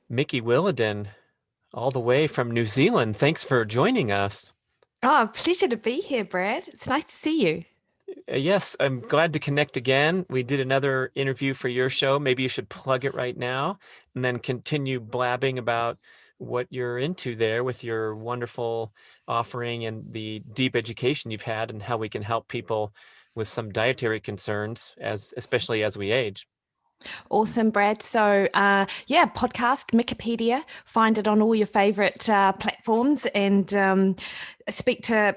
Mikki Williden, all the way from New Zealand. Thanks for joining us. Oh, pleasure to be here, Brad. It's nice to see you. Yes, I'm glad to connect again. We did another interview for your show. Maybe you should plug it right now and then continue blabbing about what you're into there with your wonderful offering and the deep education you've had and how we can help people with some dietary concerns especially as we age. Awesome, Brad. So, yeah, podcast, Wikipedia, find it on all your favorite platforms and speak to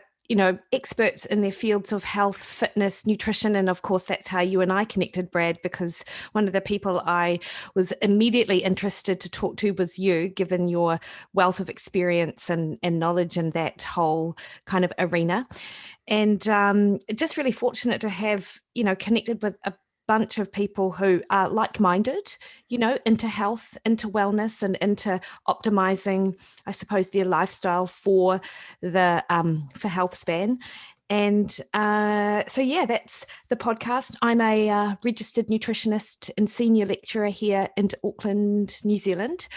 experts in their fields of health, fitness, nutrition. And of course, that's how you and I connected, Brad, because one of the people I was immediately interested to talk to was you, given your wealth of experience and knowledge in that whole kind of arena. And just really fortunate to have, connected with a bunch of people who are like-minded, into health, into wellness, and into optimizing, I suppose, their lifestyle for the for health span. And so, yeah, that's the podcast. I'm a registered nutritionist and senior lecturer here in Auckland, New Zealand,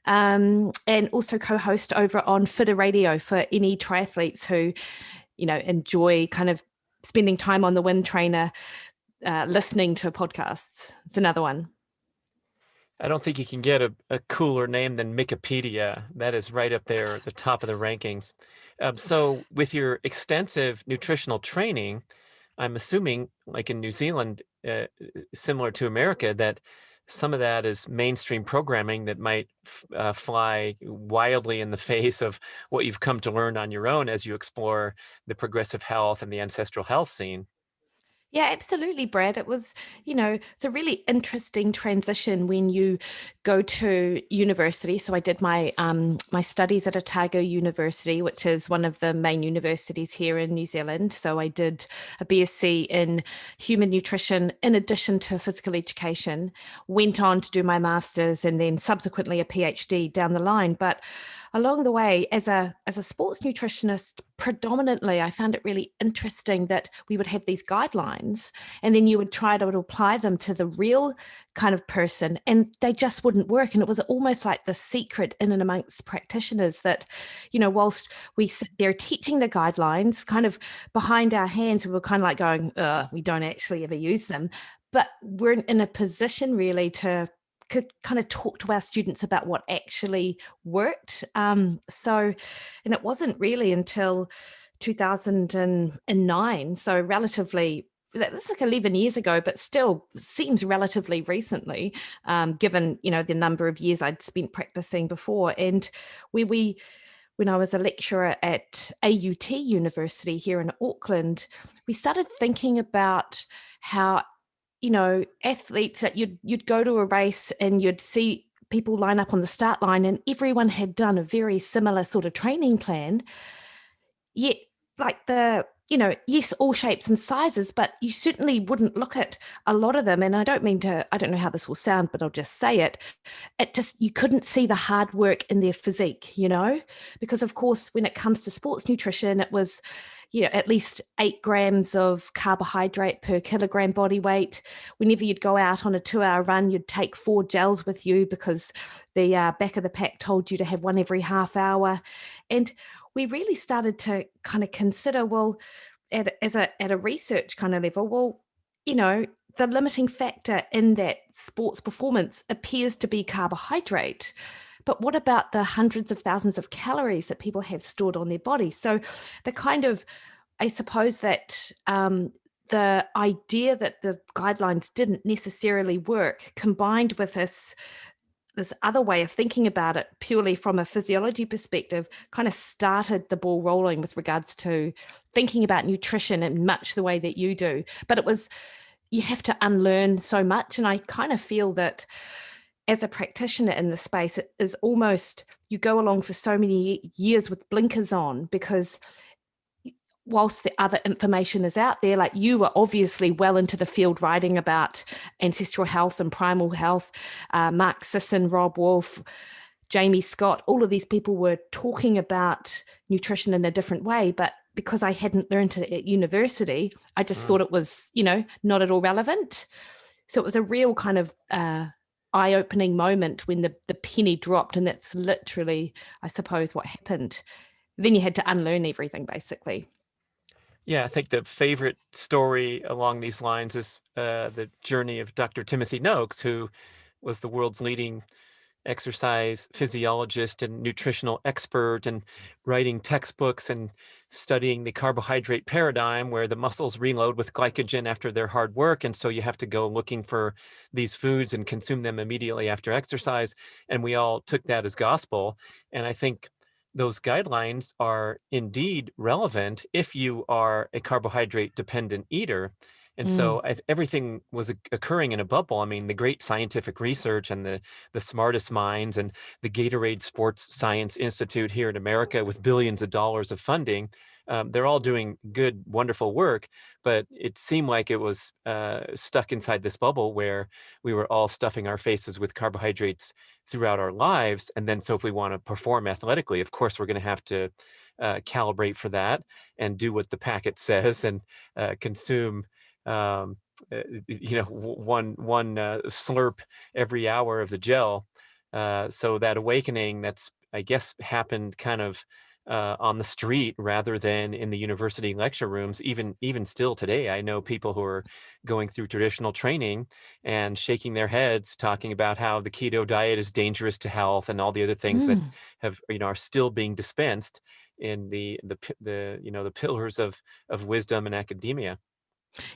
and also co-host over on Fitter Radio for any triathletes who, enjoy kind of spending time on the wind trainer, listening to podcasts. It's another one. I don't think you can get a cooler name than Wikipedia. That is right up there at the top of the rankings. So with your extensive nutritional training, I'm assuming, like in New Zealand, similar to America, that some of that is mainstream programming that might fly wildly in the face of what you've come to learn on your own as you explore the progressive health and the ancestral health scene. Yeah, absolutely, Brad. It was, it's a really interesting transition when you go to university. So I did my studies at Otago University, which is one of the main universities here in New Zealand. So I did a BSc in human nutrition in addition to physical education, went on to do my master's and then subsequently a PhD down the line. But along the way, as a sports nutritionist, predominantly, I found it really interesting that we would have these guidelines, and then you would try to apply them to the real kind of person, and they just wouldn't work. And it was almost like the secret in and amongst practitioners that, whilst we sit there teaching the guidelines, kind of behind our hands, we were kind of like going, we don't actually ever use them. But we're in a position really to could kind of talk to our students about what actually worked. And it wasn't really until 2009, so relatively, that's like 11 years ago, but still seems relatively recently, given, the number of years I'd spent practicing before. And when I was a lecturer at AUT University here in Auckland, we started thinking about how athletes that you'd go to a race and you'd see people line up on the start line and everyone had done a very similar sort of training plan. Yet, like yes, all shapes and sizes, but you certainly wouldn't look at a lot of them. And I don't know how this will sound, but I'll just say it. You couldn't see the hard work in their physique, because of course, when it comes to sports nutrition, it was, at least 8 grams of carbohydrate per kilogram body weight. Whenever you'd go out on a 2-hour run, you'd take 4 gels with you because the back of the pack told you to have one every half hour. And we really started to kind of consider, well, at a research kind of level, well, the limiting factor in that sports performance appears to be carbohydrate. But what about the hundreds of thousands of calories that people have stored on their body? So the kind of, I suppose that the idea that the guidelines didn't necessarily work combined with this other way of thinking about it purely from a physiology perspective kind of started the ball rolling with regards to thinking about nutrition in much the way that you do. But you have to unlearn so much. And I kind of feel that as a practitioner in the space, it is almost you go along for so many years with blinkers on because whilst the other information is out there, like you were obviously well into the field writing about ancestral health and primal health, Mark Sisson, Rob Wolf, Jamie Scott, all of these people were talking about nutrition in a different way. But because I hadn't learned it at university, I just thought it was, not at all relevant. So it was a real kind of eye-opening moment when the penny dropped, and that's literally, I suppose, what happened. Then you had to unlearn everything, basically. Yeah, I think the favorite story along these lines is the journey of Dr. Timothy Noakes, who was the world's leading exercise physiologist and nutritional expert, and writing textbooks and studying the carbohydrate paradigm where the muscles reload with glycogen after their hard work. And so you have to go looking for these foods and consume them immediately after exercise. And we all took that as gospel. And I think those guidelines are indeed relevant if you are a carbohydrate dependent eater. And Mm. so everything was occurring in a bubble. I mean, the great scientific research and the smartest minds and the Gatorade Sports Science Institute here in America with billions of dollars of funding, they're all doing good, wonderful work. But it seemed like it was stuck inside this bubble where we were all stuffing our faces with carbohydrates throughout our lives. And then, so if we want to perform athletically, of course, we're going to have to calibrate for that and do what the packet says and consume um, one slurp every hour of the gel. So that awakening that's, I guess, happened kind of on the street rather than in the university lecture rooms. Even still today, I know people who are going through traditional training and shaking their heads, talking about how the keto diet is dangerous to health and all the other things that Mm. have are still being dispensed in the pillars of wisdom and academia.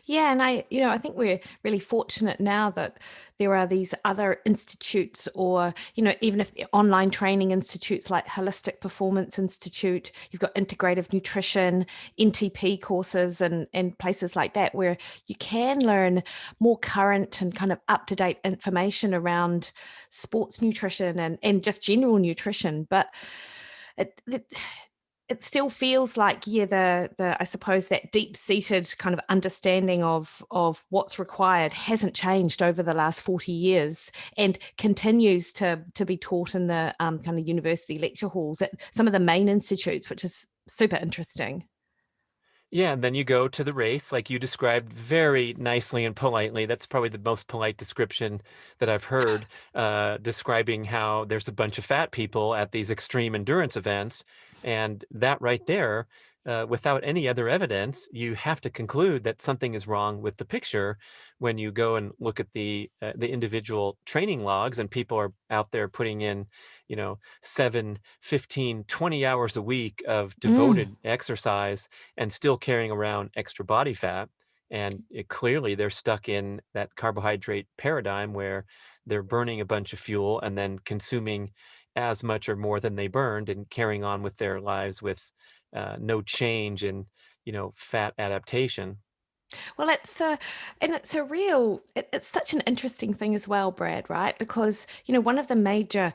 Yeah, and I think we're really fortunate now that there are these other institutes, or, even if the online training institutes like Holistic Performance Institute, you've got integrative nutrition, NTP courses, and places like that, where you can learn more current and kind of up-to-date information around sports nutrition and just general nutrition. But it still feels like, yeah, the I suppose that deep-seated kind of understanding of what's required hasn't changed over the last 40 years, and continues to be taught in the kind of university lecture halls at some of the main institutes, which is super interesting. Yeah, and then you go to the race, like you described very nicely and politely. That's probably the most polite description that I've heard, describing how there's a bunch of fat people at these extreme endurance events. And that right there, without any other evidence, you have to conclude that something is wrong with the picture when you go and look at the individual training logs, and people are out there putting in, 7, 15, 20 hours a week of Mm. devoted exercise and still carrying around extra body fat. And clearly, they're stuck in that carbohydrate paradigm where they're burning a bunch of fuel and then consuming as much or more than they burned and carrying on with their lives with no change in, fat adaptation. Well, it's a real, it's such an interesting thing as well, Brad, right? Because, one of the major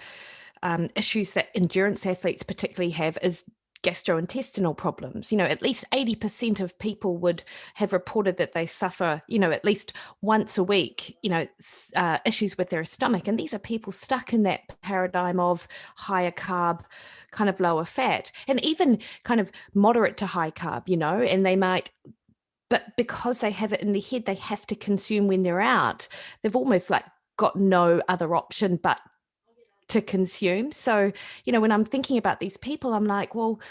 issues that endurance athletes particularly have is gastrointestinal problems. At least 80% of people would have reported that they suffer, at least once a week, issues with their stomach. And these are people stuck in that paradigm of higher carb, kind of lower fat, and even kind of moderate to high carb, and they might, but because they have it in their head, they have to consume when they're out. They've almost like got no other option but to consume. So, when I'm thinking about these people, I'm like, well,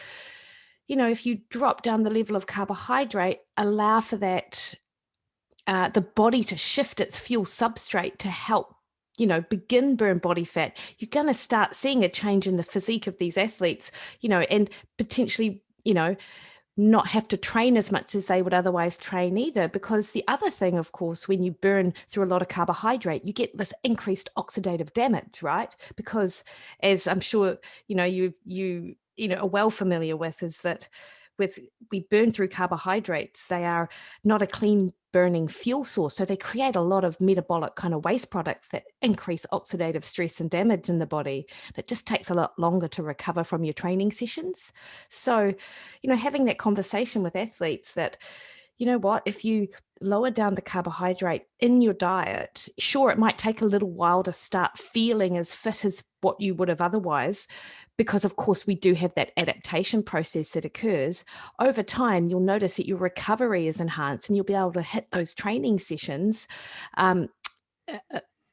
if you drop down the level of carbohydrate, allow for that, the body to shift its fuel substrate to help, begin burn body fat, you're going to start seeing a change in the physique of these athletes, and potentially, not have to train as much as they would otherwise train either. Because the other thing, of course, when you burn through a lot of carbohydrate, you get this increased oxidative damage, right? Because, as I'm sure are well familiar with, is that with we burn through carbohydrates, they are not a clean burning fuel source. So they create a lot of metabolic kind of waste products that increase oxidative stress and damage in the body. It just takes a lot longer to recover from your training sessions. So, having that conversation with athletes that, what, if you lower down the carbohydrate in your diet, sure, it might take a little while to start feeling as fit as what you would have otherwise, because of course we do have that adaptation process that occurs. Over time, you'll notice that your recovery is enhanced and you'll be able to hit those training sessions um,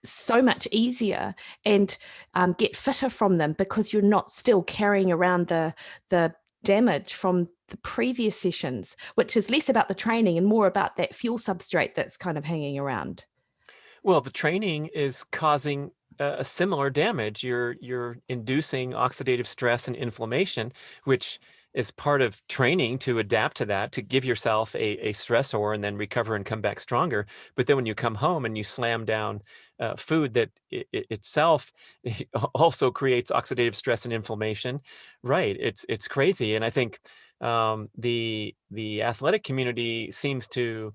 so much easier and get fitter from them because you're not still carrying around the damage from the previous sessions, which is less about the training and more about that fuel substrate that's kind of hanging around. Well, the training is causing a similar damage. You're inducing oxidative stress and inflammation, which is part of training to adapt to that, to give yourself a stressor and then recover and come back stronger. But then when you come home and you slam down food that itself also creates oxidative stress and inflammation, right? It's crazy, and I think the athletic community seems to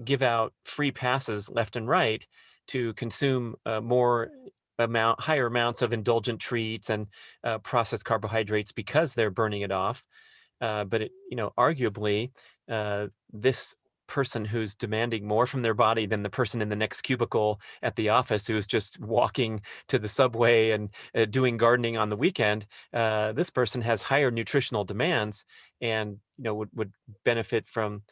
give out free passes left and right to consume higher amounts of indulgent treats and processed carbohydrates because they're burning it off. But arguably, this person who's demanding more from their body than the person in the next cubicle at the office who's just walking to the subway and doing gardening on the weekend, this person has higher nutritional demands and would benefit from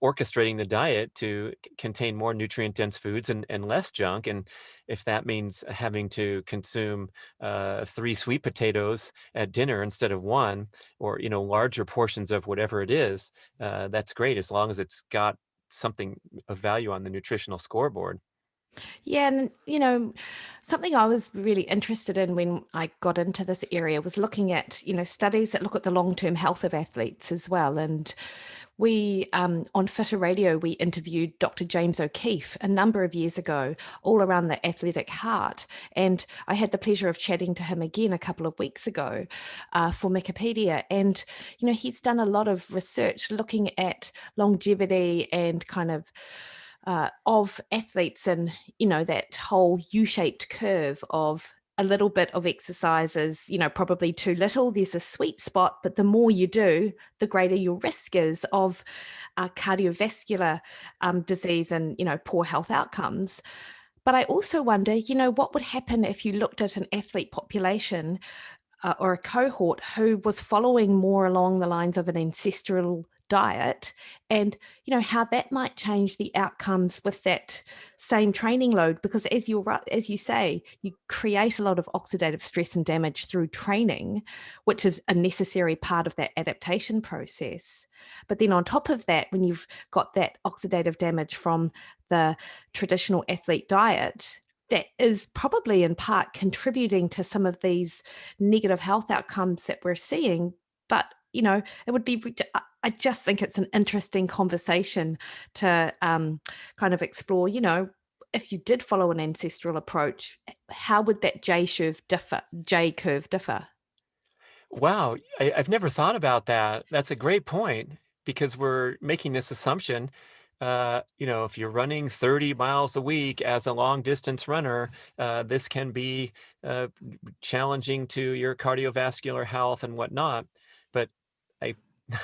orchestrating the diet to contain more nutrient dense foods and less junk. And if that means having to consume 3 sweet potatoes at dinner instead of one, or larger portions of whatever it is, that's great as long as it's got something of value on the nutritional scoreboard. Yeah, and something I was really interested in when I got into this area was looking at, studies that look at the long-term health of athletes as well. And we, on Fitter Radio, we interviewed Dr. James O'Keefe a number of years ago, all around the athletic heart. And I had the pleasure of chatting to him again a couple of weeks ago for Wikipedia. And, he's done a lot of research looking at longevity and kind of athletes and that whole U-shaped curve of a little bit of exercise is probably too little. There's a sweet spot, but the more you do, the greater your risk is of cardiovascular disease and poor health outcomes. But I also wonder, what would happen if you looked at an athlete population or a cohort who was following more along the lines of an ancestral diet, and how that might change the outcomes with that same training load, because as you say, you create a lot of oxidative stress and damage through training, which is a necessary part of that adaptation process. But then on top of that, when you've got that oxidative damage from the traditional athlete diet, that is probably in part contributing to some of these negative health outcomes that we're seeing. But it would be, I just think it's an interesting conversation to kind of explore, if you did follow an ancestral approach, how would that J curve differ? Wow, I've never thought about that. That's a great point because we're making this assumption. If you're running 30 miles a week as a long distance runner, this can be uh, challenging to your cardiovascular health and whatnot. But I,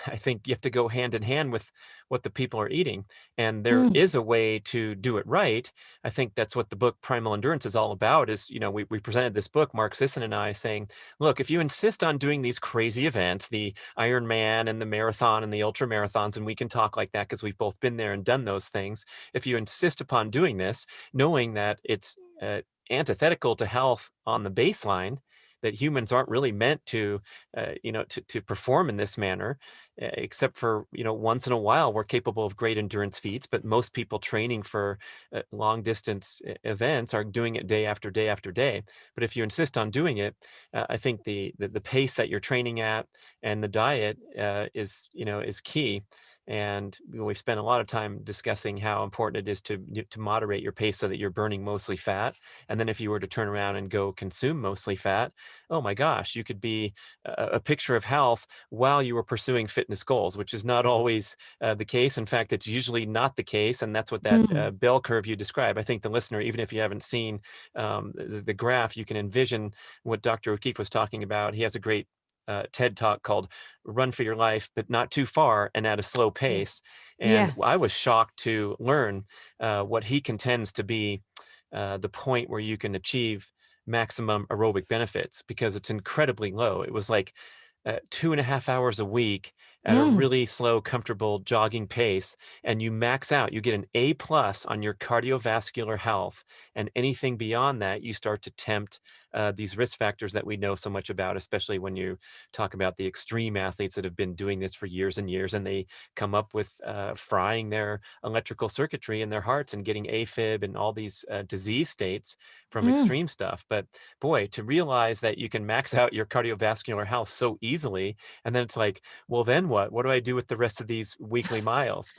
I think you have to go hand in hand with what the people are eating. And there Mm, is a way to do it right. I think that's what the book Primal Endurance is all about is, we presented this book, Mark Sisson and I, saying, look, if you insist on doing these crazy events, the Ironman and the marathon and the ultra marathons, and we can talk like that because we've both been there and done those things. If you insist upon doing this, knowing that it's antithetical to health on the baseline, that humans aren't really meant to, to perform in this manner, except for, once in a while, we're capable of great endurance feats, but most people training for long distance events are doing it day after day after day. But if you insist on doing it, I think the pace that you're training at and the diet is key. And we've spent a lot of time discussing how important it is to moderate your pace so that you're burning mostly fat. And then if you were to turn around and go consume mostly fat, oh my gosh, you could be a picture of health while you were pursuing fitness goals, which is not always the case. In fact, it's usually not the case. And that's what that mm, bell curve you describe. I think the listener, even if you haven't seen the graph, you can envision what Dr. O'Keefe was talking about. He has a great TED talk called Run for Your Life, but not too far and at a slow yeah, pace. And yeah. I was shocked to learn what he contends to be the point where you can achieve maximum aerobic benefits because it's incredibly low. It was like 2.5 hours a week at a Mm. really slow, comfortable jogging pace, and you max out, you get an A plus on your cardiovascular health. And anything beyond that, you start to tempt these risk factors that we know so much about, especially when you talk about the extreme athletes that have been doing this for years and years, and they come up with frying their electrical circuitry in their hearts and getting AFib and all these disease states from Mm. extreme stuff. But boy, to realize that you can max out your cardiovascular health so easily, and then it's like, well, then what? What do I do with the rest of these weekly miles?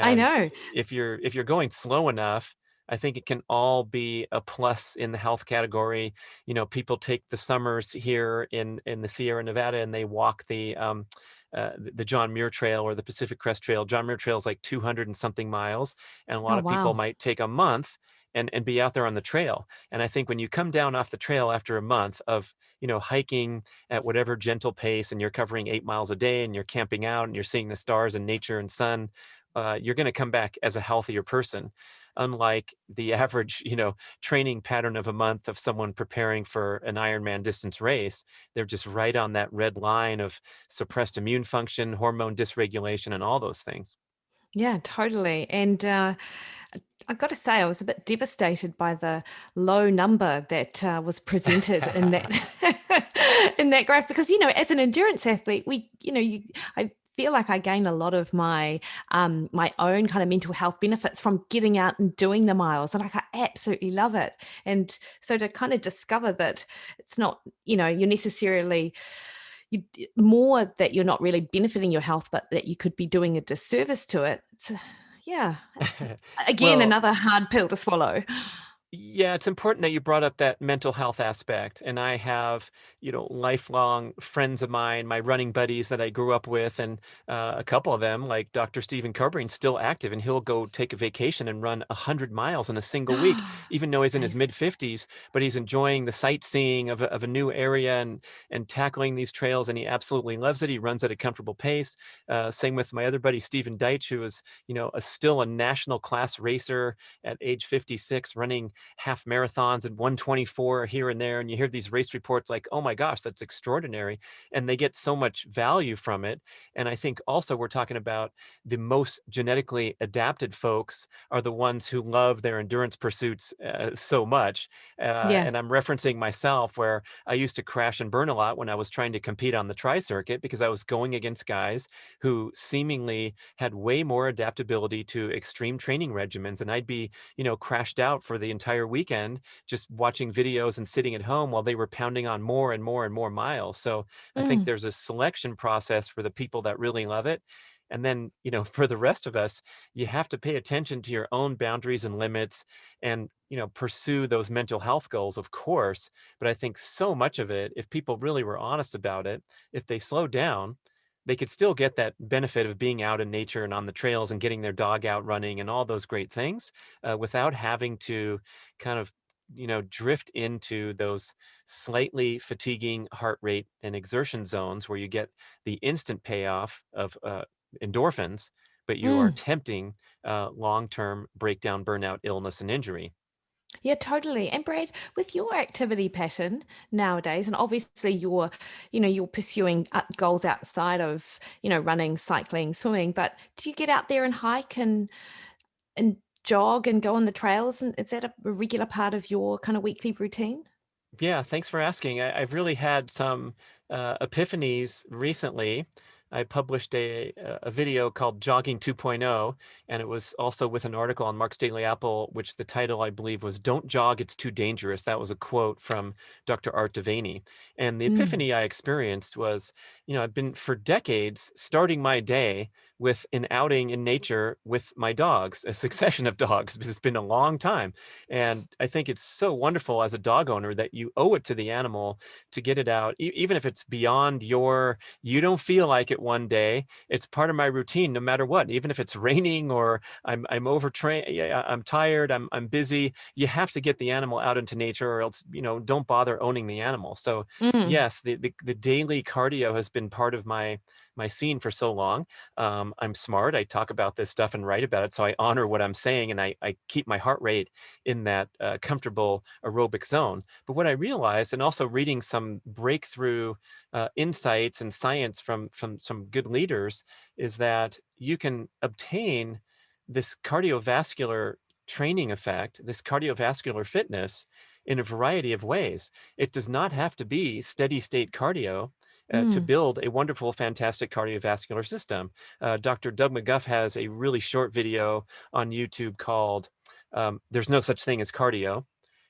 I And know. if you're going slow enough, I think it can all be a plus in the health category. You know, people take the summers here in the Sierra Nevada and they walk the John Muir Trail or the Pacific Crest Trail. John Muir Trail is like 200 and something miles, and a Oh, lot of people wow. might take a month and be out there on the trail. And I think when you come down off the trail after a month of, hiking at whatever gentle pace, and you're covering 8 miles a day, and you're camping out, and you're seeing the stars and nature and sun, you're going to come back as a healthier person. Unlike the average, training pattern of a month of someone preparing for an Ironman distance race, they're just right on that red line of suppressed immune function, hormone dysregulation, and all those things. Yeah, totally. And I've got to say, I was a bit devastated by the low number that was presented in that in that graph, because as an endurance athlete, I feel like I gain a lot of my own kind of mental health benefits from getting out and doing the miles, and like I absolutely love it. And so to kind of discover that it's not, you're necessarily more that you're not really benefiting your health, but that you could be doing a disservice to it. Yeah, it's again Well, another hard pill to swallow. yeah, it's important that you brought up that mental health aspect. And I have, lifelong friends of mine, my running buddies that I grew up with, and a couple of them, like Dr. Stephen Carberry, still active, and he'll go take a vacation and run 100 miles in a single week, even though he's in his Amazing. mid 50s, but he's enjoying the sightseeing of a new area and tackling these trails, and he absolutely loves it. He runs at a comfortable pace. Same with my other buddy, Stephen Deitch, who is, still a national class racer at age 56, running half marathons and 124 here and there. And you hear these race reports like, oh my gosh, that's extraordinary. And they get so much value from it. And I think also we're talking about the most genetically adapted folks are the ones who love their endurance pursuits so much. Yeah. And I'm referencing myself, where I used to crash and burn a lot when I was trying to compete on the tri circuit, because I was going against guys who seemingly had way more adaptability to extreme training regimens. And I'd be, crashed out for the entire weekend just watching videos and sitting at home while they were pounding on more and more and more miles. So I think Mm. there's a selection process for the people that really love it. And then, for the rest of us, you have to pay attention to your own boundaries and limits, and, pursue those mental health goals, of course. But I think so much of it, if people really were honest about it, if they slow down, they could still get that benefit of being out in nature and on the trails and getting their dog out running and all those great things, without having to kind of, drift into those slightly fatiguing heart rate and exertion zones where you get the instant payoff of endorphins, but you are Mm. tempting long-term breakdown, burnout, illness, and injury. Yeah, totally. And Brad, with your activity pattern nowadays, and obviously you're pursuing goals outside of, running, cycling, swimming, but do you get out there and hike and jog and go on the trails? And is that a regular part of your kind of weekly routine? Yeah, thanks for asking. I've really had some epiphanies recently. I published a video called Jogging 2.0, and it was also with an article on Mark's Daily Apple, which the title, I believe, was "Don't Jog, It's Too Dangerous." That was a quote from Dr. Art Devaney. And the Mm. epiphany I experienced was, I've been for decades starting my day with an outing in nature with my dogs, a succession of dogs, because it's been a long time. And I think it's so wonderful as a dog owner that you owe it to the animal to get it out, even if it's beyond you don't feel like it one day. It's part of my routine, no matter what. Even if it's raining or I'm overtrained, yeah, I'm tired, I'm busy. You have to get the animal out into nature, or else, don't bother owning the animal. So Mm. yes, the daily cardio has been part of my my scene for so long. I'm smart. I talk about this stuff and write about it. So I honor what I'm saying, and I keep my heart rate in that comfortable aerobic zone. But what I realized, and also reading some breakthrough insights and science from some good leaders, is that you can obtain this cardiovascular training effect, this cardiovascular fitness in a variety of ways. It does not have to be steady state cardio to Mm. build a wonderful, fantastic cardiovascular system. Dr. Doug McGuff has a really short video on YouTube called There's No Such Thing as Cardio.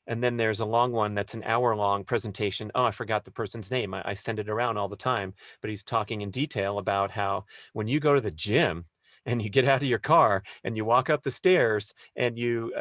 And then there's a long one that's an hour-long presentation. Oh, I forgot the person's name. I send it around all the time, but he's talking in detail about how when you go to the gym and you get out of your car and you walk up the stairs and you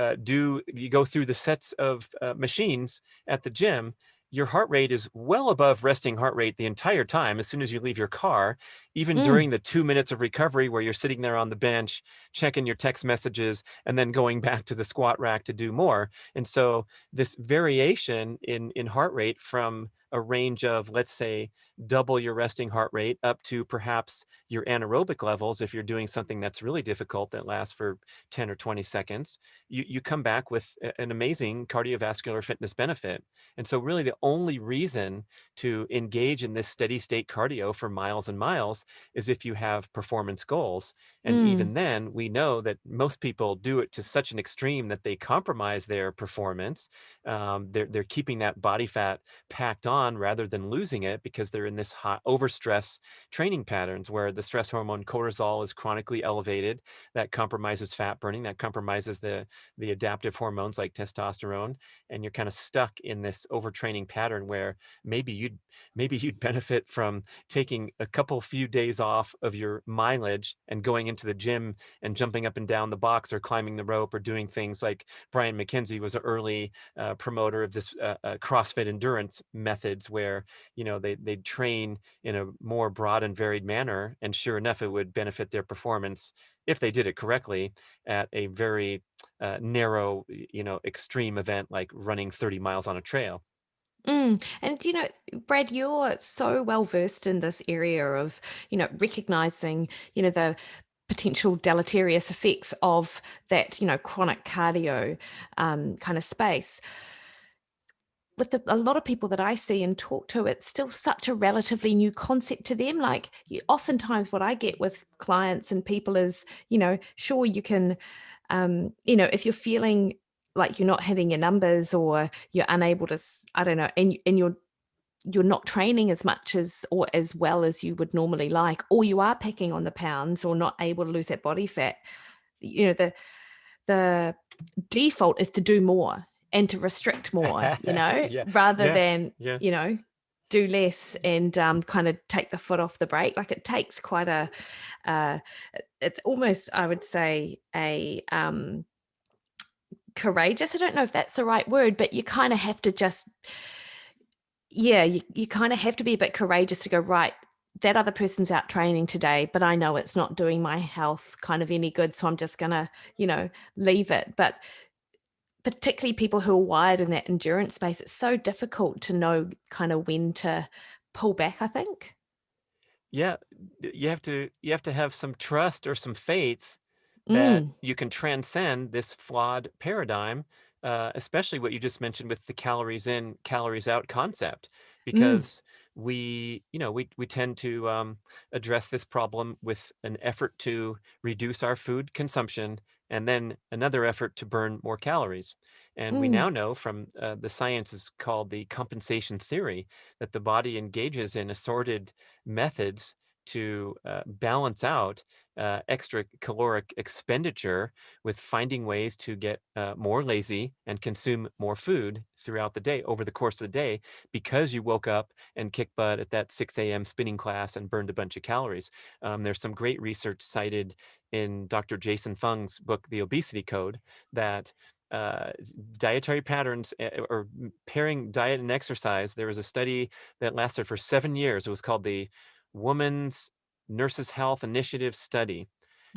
go through the sets of machines at the gym, your heart rate is well above resting heart rate the entire time as soon as you leave your car, even Mm. during the 2 minutes of recovery where you're sitting there on the bench, checking your text messages, and then going back to the squat rack to do more. And so this variation in heart rate from a range of, let's say, double your resting heart rate up to perhaps your anaerobic levels, if you're doing something that's really difficult that lasts for 10 or 20 seconds, you come back with an amazing cardiovascular fitness benefit. And so really the only reason to engage in this steady state cardio for miles and miles is if you have performance goals. And Mm. even then, we know that most people do it to such an extreme that they compromise their performance. They're keeping that body fat packed on rather than losing it because they're in this high overstress training patterns where the stress hormone cortisol is chronically elevated. That compromises fat burning. That compromises the adaptive hormones like testosterone, and you're kind of stuck in this overtraining pattern where maybe you'd benefit from taking a couple few days off of your mileage and going into the gym and jumping up and down the box or climbing the rope or doing things like Brian McKenzie was an early promoter of this CrossFit endurance methods where they'd train in a more broad and varied manner, and sure enough it would benefit their performance if they did it correctly at a very narrow extreme event like running 30 miles on a trail. Mm. And Brad, you're so well versed in this area of, recognizing, the potential deleterious effects of that, chronic cardio kind of space. With a lot of people that I see and talk to, it's still such a relatively new concept to them. Like oftentimes what I get with clients and people is, sure you can, if you're feeling like you're not hitting your numbers or you're unable to, I don't know, and you're not training as much as or as well as you would normally like, or you are packing on the pounds or not able to lose that body fat, the default is to do more and to restrict more, Yeah, rather yeah, than, yeah. do less and kind of take the foot off the brake. Like it takes quite uh, it's almost, I would say, a courageous, I don't know if that's the right word, but you kind of have to just, yeah, you kind of have to be a bit courageous to go, right, that other person's out training today, but I know it's not doing my health kind of any good. So I'm just going to, leave it. But particularly people who are wired in that endurance space, it's so difficult to know kind of when to pull back, I think. Yeah, you have to have some trust or some faith that Mm. you can transcend this flawed paradigm, especially what you just mentioned with the calories in, calories out concept, Mm. because we tend to address this problem with an effort to reduce our food consumption and then another effort to burn more calories. And we now Mm. know from the science is called the compensation theory that the body engages in assorted methods to balance out extra caloric expenditure with finding ways to get more lazy and consume more food throughout the day over the course of the day because you woke up and kicked butt at that 6 a.m. spinning class and burned a bunch of calories. There's some great research cited in Dr. Jason Fung's book, The Obesity Code, that uh, dietary patterns or pairing diet and exercise. There was a study that lasted for 7 years. It was called the Women's Nurses Health Initiative Study.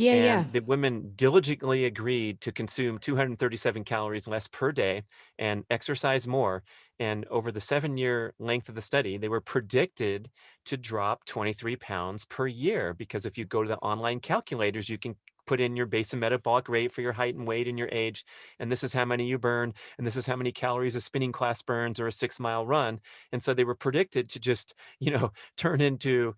Yeah, yeah. And the women diligently agreed to consume 237 calories less per day and exercise more. And over the 7-year length of the study, they were predicted to drop 23 pounds per year. Because if you go to the online calculators, you can put in your base and metabolic rate for your height and weight and your age. And this is how many you burn. And this is how many calories a spinning class burns or a 6-mile run. And so they were predicted to just, turn into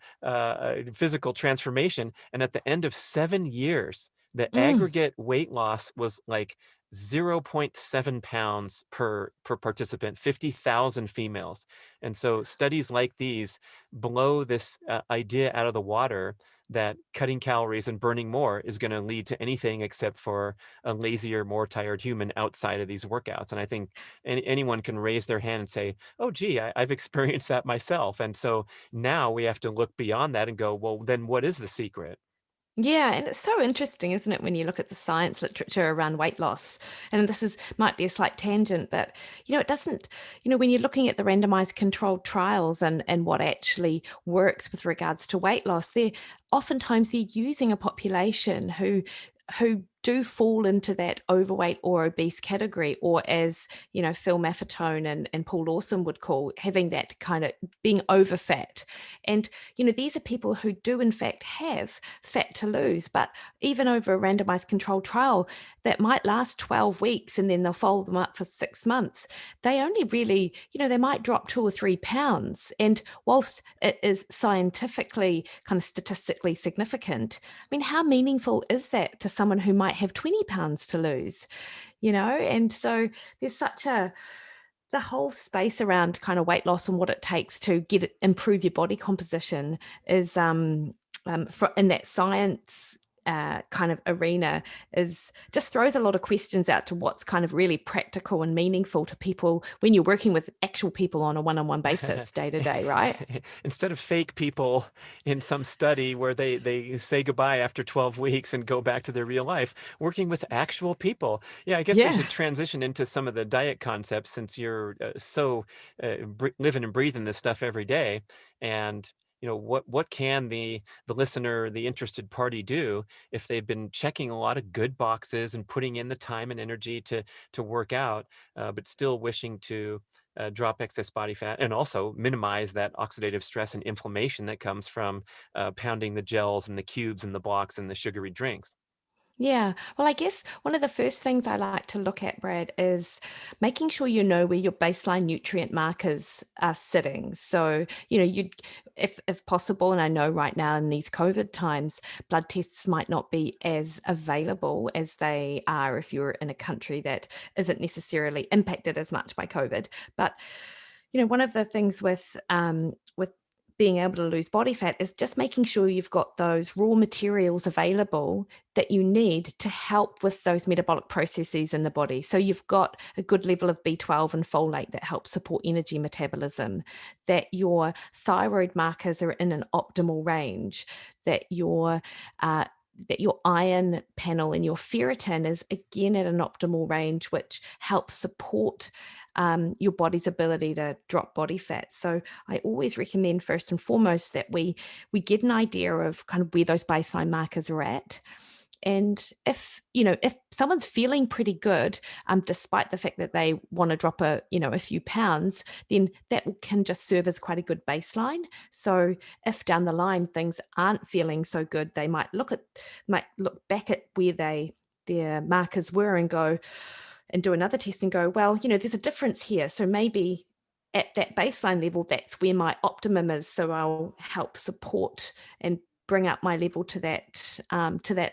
physical transformation. And at the end of 7 years, the Mm. aggregate weight loss was like 0.7 pounds per participant, 50,000 females. And so studies like these blow this idea out of the water that cutting calories and burning more is going to lead to anything except for a lazier, more tired human outside of these workouts. And I think anyone can raise their hand and say, oh, gee, I've experienced that myself. And so now we have to look beyond that and go, well, then what is the secret? Yeah, and it's so interesting, isn't it, when you look at the science literature around weight loss? And this is might be a slight tangent, but it doesn't, when you're looking at the randomized controlled trials and what actually works with regards to weight loss, they're using a population who do fall into that overweight or obese category, or as Phil Maffetone and Paul Lawson would call having that kind of being over fat. And these are people who do in fact have fat to lose, but even over a randomized controlled trial that might last 12 weeks and then they'll follow them up for 6 months, they only really, they might drop 2 or 3 pounds. And whilst it is scientifically kind of statistically significant, I mean, how meaningful is that to someone who might have 20 pounds to lose? And so there's the whole space around kind of weight loss and what it takes to improve your body composition is in that science kind of arena is just throws a lot of questions out to what's kind of really practical and meaningful to people when you're working with actual people on a one-on-one basis day to day, right? Instead of fake people in some study where they say goodbye after 12 weeks and go back to their real life, working with actual people. Yeah, I guess we Yeah. should transition into some of the diet concepts since you're living and breathing this stuff every day. And what can the listener, the interested party do if they've been checking a lot of good boxes and putting in the time and energy to work out, but still wishing to drop excess body fat and also minimize that oxidative stress and inflammation that comes from pounding the gels and the cubes and the blocks and the sugary drinks. Yeah. Well, I guess one of the first things I like to look at, Brad, is making sure you know where your baseline nutrient markers are sitting. So, if possible, and I know right now in these COVID times, blood tests might not be as available as they are if you're in a country that isn't necessarily impacted as much by COVID. But one of the things with being able to lose body fat is just making sure you've got those raw materials available that you need to help with those metabolic processes in the body. So you've got a good level of B12 and folate that help support energy metabolism, that your thyroid markers are in an optimal range, that your iron panel and your ferritin is again at an optimal range, which helps support your body's ability to drop body fat. So I always recommend first and foremost that we get an idea of kind of where those baseline markers are at. And if someone's feeling pretty good, despite the fact that they want to drop a few pounds, then that can just serve as quite a good baseline. So if down the line things aren't feeling so good, they might look back at where their markers were and go and do another test and go, well, there's a difference here. So maybe at that baseline level, that's where my optimum is. So I'll help support and bring up my level to that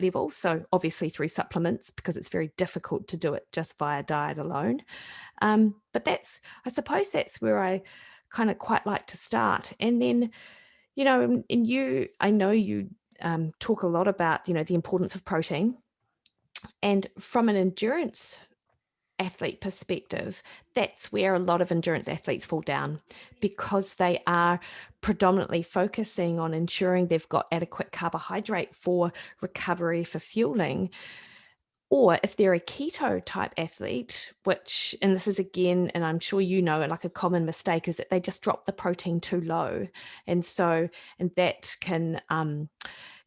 level. So obviously through supplements, because it's very difficult to do it just via diet alone. But I suppose that's where I kind of quite like to start. And then, I know you talk a lot about, the importance of protein. And from an endurance athlete perspective, that's where a lot of endurance athletes fall down, because they are predominantly focusing on ensuring they've got adequate carbohydrate for recovery, for fueling. Or if they're a keto type athlete, and this is again, and I'm sure like a common mistake is that they just drop the protein too low. And that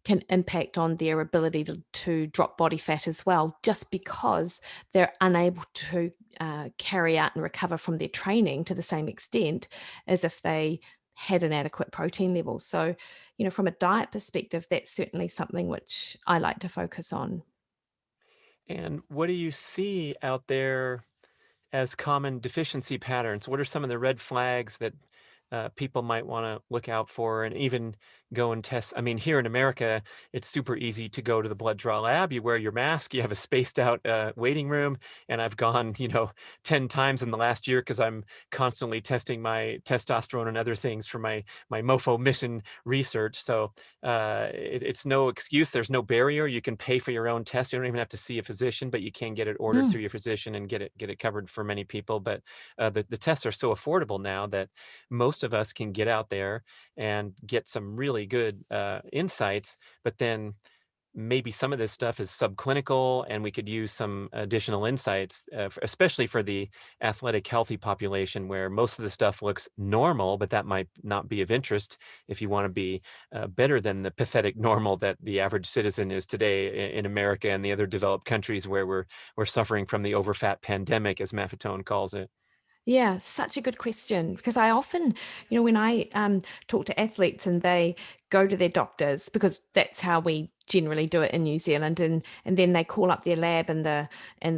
can impact on their ability to drop body fat as well, just because they're unable to carry out and recover from their training to the same extent as if they had an adequate protein level. So, from a diet perspective, that's certainly something which I like to focus on. And what do you see out there as common deficiency patterns? What are some of the red flags that people might want to look out for and even go and test? I mean, here in America, it's super easy to go to the blood draw lab. You wear your mask, you have a spaced out waiting room. And I've gone, 10 times in the last year because I'm constantly testing my testosterone and other things for my MOFO mission research. So it's no excuse. There's no barrier. You can pay for your own test. You don't even have to see a physician, but you can get it ordered Mm. through your physician and get it covered for many people. But the tests are so affordable now that most of us can get out there and get some really good insights. But then maybe some of this stuff is subclinical and we could use some additional insights, especially for the athletic, healthy population where most of the stuff looks normal, but that might not be of interest if you want to be better than the pathetic normal that the average citizen is today in America and the other developed countries where we're suffering from the overfat pandemic, as Maffetone calls it. Yeah, such a good question, because I often, when I talk to athletes and they go to their doctors, because that's how we generally do it in New Zealand, and then they call up their lab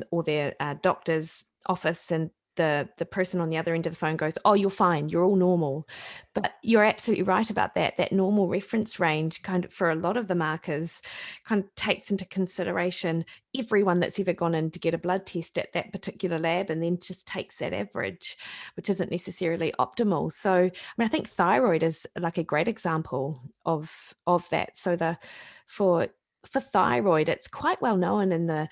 or their doctor's office, and the person on the other end of the phone goes, "Oh, you're fine, you're all normal." But you're absolutely right about that. That normal reference range, kind of for a lot of the markers, kind of takes into consideration everyone that's ever gone in to get a blood test at that particular lab, and then just takes that average, which isn't necessarily optimal. So, I mean, I think thyroid is like a great example of that. So for for thyroid, it's quite well known in the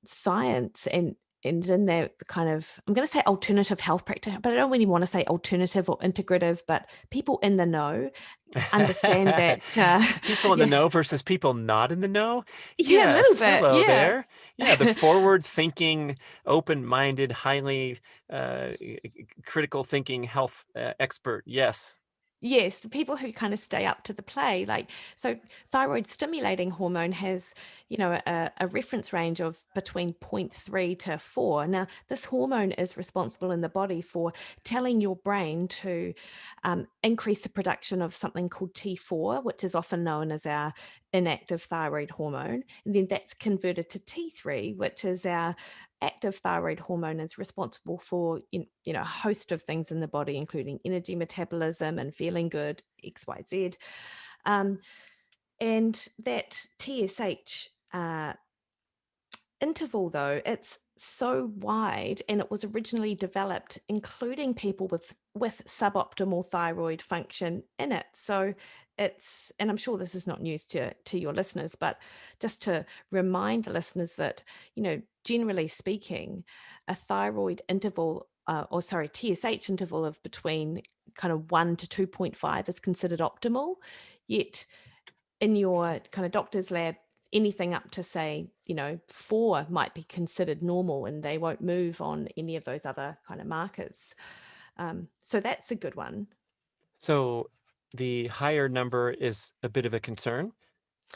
science and in the kind of, I'm going to say alternative health practice, but I don't really want to say alternative or integrative, but people in the know understand that. People in the Yeah, know versus people not in the know. yeah, a little Yes, bit, hello yeah. there. Yeah, the forward-thinking, open-minded, highly critical thinking health expert. Yes. Yes, the people who kind of stay up to the play, like, so thyroid stimulating hormone has, a reference range of between zero point 0.3 to 4. Now, this hormone is responsible in the body for telling your brain to increase the production of something called T4, which is often known as our inactive thyroid hormone. And then that's converted to T3, which is our active thyroid hormone, is responsible for a host of things in the body, including energy metabolism and feeling good, XYZ. Um, and that TSH interval, though, it's so wide, and it was originally developed including people with suboptimal thyroid function in it. So it's, and I'm sure this is not news to your listeners, but just to remind the listeners that, generally speaking, a thyroid interval, TSH interval of between kind of 1 to 2.5 is considered optimal. Yet in your kind of doctor's lab, anything up to, say, 4 might be considered normal, and they won't move on any of those other kind of markers. So that's a good one. So the higher number is a bit of a concern.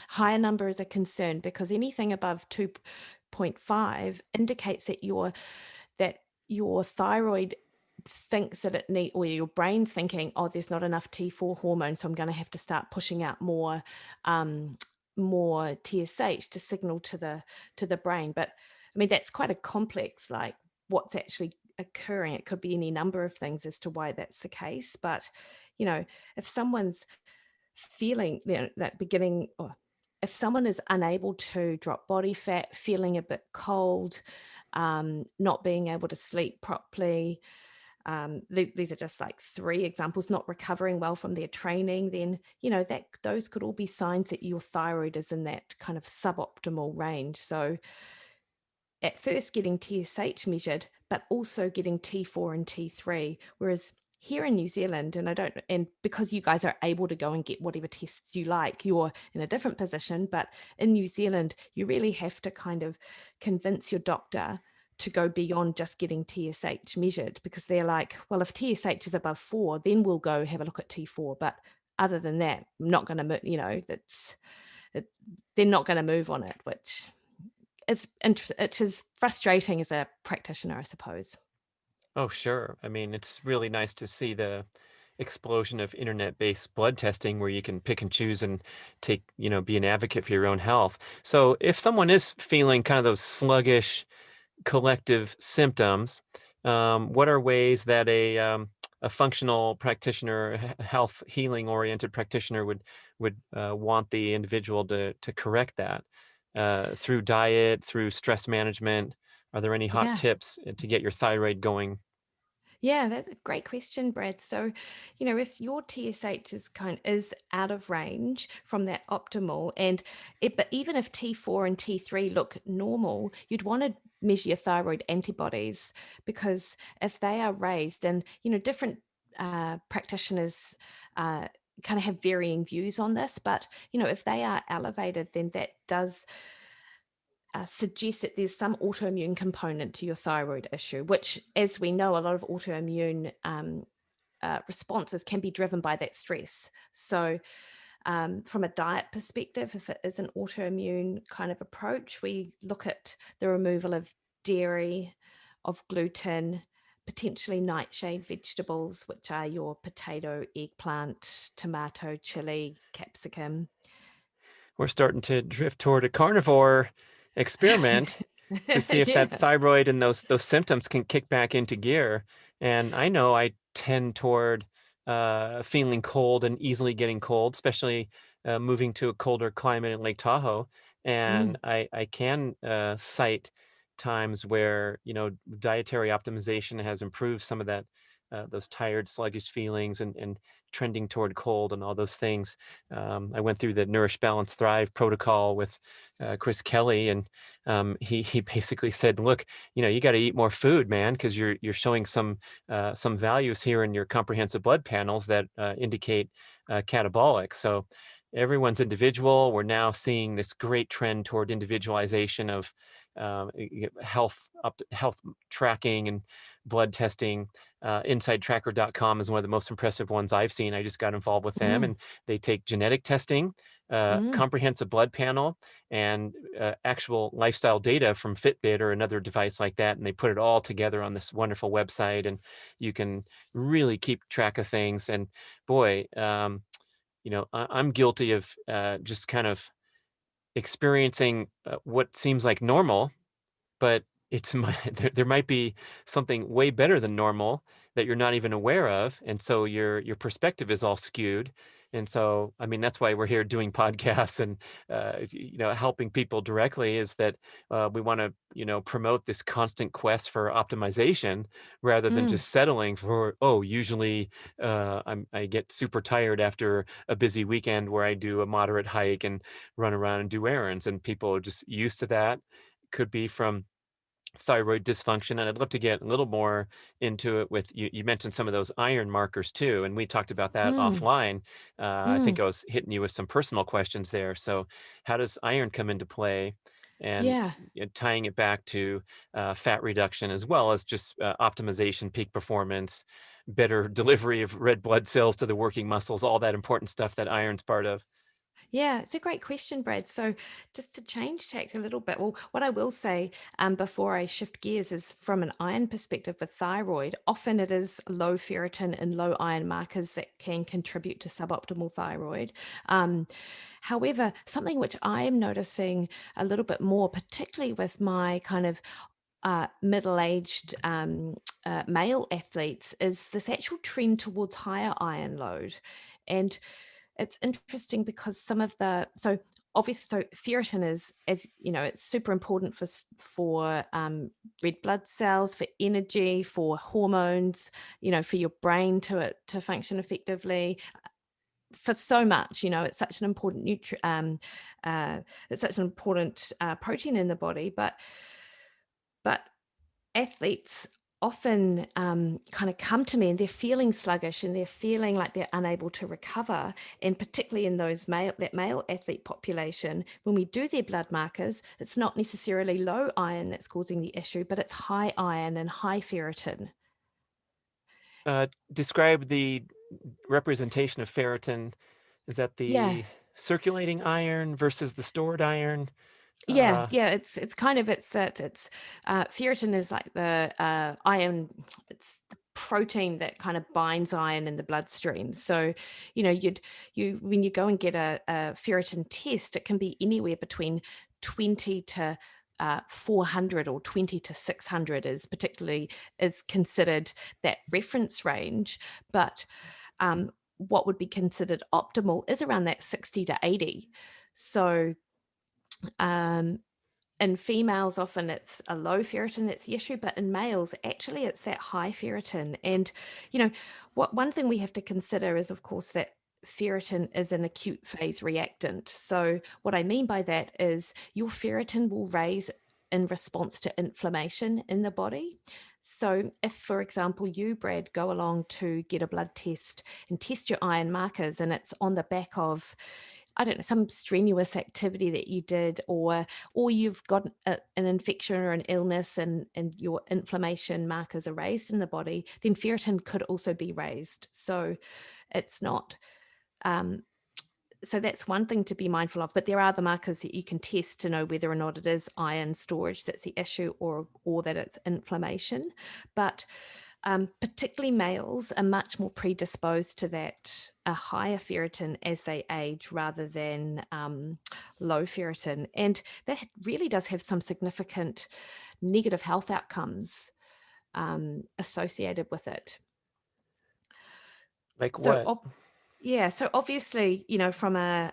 Higher number is a concern because anything above 2.5 indicates that your thyroid thinks that it need, or your brain's thinking, oh, there's not enough T4 hormone, so I'm going to have to start pushing out more TSH to signal to the brain. But I mean, that's quite a complex, like, what's actually occurring. It could be any number of things as to why that's the case. But if someone's feeling, that beginning, or if someone is unable to drop body fat, feeling a bit cold, not being able to sleep properly, these are just like 3 examples, not recovering well from their training, then that those could all be signs that your thyroid is in that kind of suboptimal range. So at first getting TSH measured, but also getting T4 and T3. Whereas here in New Zealand, and because you guys are able to go and get whatever tests you like, you're in a different position. But in New Zealand, you really have to kind of convince your doctor to go beyond just getting TSH measured, because they're like, well, if TSH is above 4, then we'll go have a look at T4. But other than that, I'm not going to move, it, they're not going to move on it, which it is frustrating as a practitioner, I suppose. Oh, sure. I mean, it's really nice to see the explosion of internet-based blood testing where you can pick and choose and take, be an advocate for your own health. So if someone is feeling kind of those sluggish collective symptoms, what are ways that a functional practitioner, health healing oriented practitioner would want the individual to correct that through diet, through stress management? Are there any hot Yeah. tips to get your thyroid going? Yeah, that's a great question, Brad. So, if your TSH is out of range from that optimal, but even if T4 and T3 look normal, you'd want to measure your thyroid antibodies, because if they are raised, and different practitioners kind of have varying views on this, but if they are elevated, then that does suggests that there's some autoimmune component to your thyroid issue, which, as we know, a lot of autoimmune responses can be driven by that stress. So, from a diet perspective, if it is an autoimmune kind of approach, we look at the removal of dairy, of gluten, potentially nightshade vegetables, which are your potato, eggplant, tomato, chili, capsicum. We're starting to drift toward a carnivore experiment to see if that Yeah. thyroid and those symptoms can kick back into gear. And I know I tend toward feeling cold and easily getting cold, especially moving to a colder climate in Lake Tahoe. Mm, And I can cite times where dietary optimization has improved some of that those tired, sluggish feelings and trending toward cold and all those things. I went through the Nourish, Balance, Thrive protocol with Chris Kelly, and he basically said, "Look, you got to eat more food, man, because you're showing some values here in your comprehensive blood panels that indicate catabolic." So everyone's individual. We're now seeing this great trend toward individualization of health tracking and blood testing. InsideTracker.com is one of the most impressive ones I've seen. I just got involved with them, mm, and they take genetic testing, mm. comprehensive blood panel, and actual lifestyle data from Fitbit or another device like that, and they put it all together on this wonderful website, and you can really keep track of things. And boy, I'm guilty of just kind of experiencing what seems like normal, but it's there might be something way better than normal that you're not even aware of, and so your perspective is all skewed. And so, I mean, that's why we're here doing podcasts and helping people directly, is that we want to promote this constant quest for optimization rather than Mm. just settling for, oh, usually I get super tired after a busy weekend where I do a moderate hike and run around and do errands, and people are just used to that. Could be from thyroid dysfunction, and I'd love to get a little more into it with you. You mentioned some of those iron markers too, and we talked about that Mm, offline. I think mm. I was hitting you with some personal questions there. So, how does iron come into play? And Yeah. tying it back to fat reduction as well as just optimization, peak performance, better delivery of red blood cells to the working muscles, all that important stuff that iron's part of. Yeah, it's a great question, Brad. So, just to change tack a little bit, well, what I will say before I shift gears is, from an iron perspective with thyroid, often it is low ferritin and low iron markers that can contribute to suboptimal thyroid. Um, However, something which I am noticing a little bit more, particularly with my kind of middle-aged male athletes, is this actual trend towards higher iron load. And it's interesting because some of the so obviously, so ferritin is, as you know, it's super important for red blood cells, for energy, for hormones, for your brain to function effectively, for so much. It's such an important it's such an important protein in the body. But athletes often kind of come to me and they're feeling sluggish and they're feeling like they're unable to recover. And particularly in that male athlete population, when we do their blood markers, it's not necessarily low iron that's causing the issue, but it's high iron and high ferritin. Describe the representation of ferritin? Is that Yeah. the circulating iron versus the stored iron? Yeah, Uh, yeah, it's kind of it's that it's ferritin is like the iron, it's the protein that kind of binds iron in the bloodstream. So, you when you go and get a ferritin test, it can be anywhere between 20 to 400, or 20 to 600 is considered that reference range. But what would be considered optimal is around that 60 to 80. So um, in females, often it's a low ferritin that's the issue, but in males, actually, it's that high ferritin. And, you know, what one thing we have to consider is, of course, that ferritin is an acute phase reactant. So, what I mean by that is your ferritin will raise in response to inflammation in the body. So, if, for example, you, Brad, go along to get a blood test and test your iron markers, and it's on the back of, I don't know, some strenuous activity that you did, or you've got an infection or an illness, and your inflammation markers are raised in the body, then ferritin could also be raised. So it's not, um, so that's one thing to be mindful of. But there are the markers that you can test to know whether or not it is iron storage that's the issue, or that it's inflammation. But particularly males are much more predisposed to that, a higher ferritin as they age, rather than low ferritin. And that really does have some significant negative health outcomes associated with it. like So, what? yeah, so obviously, from a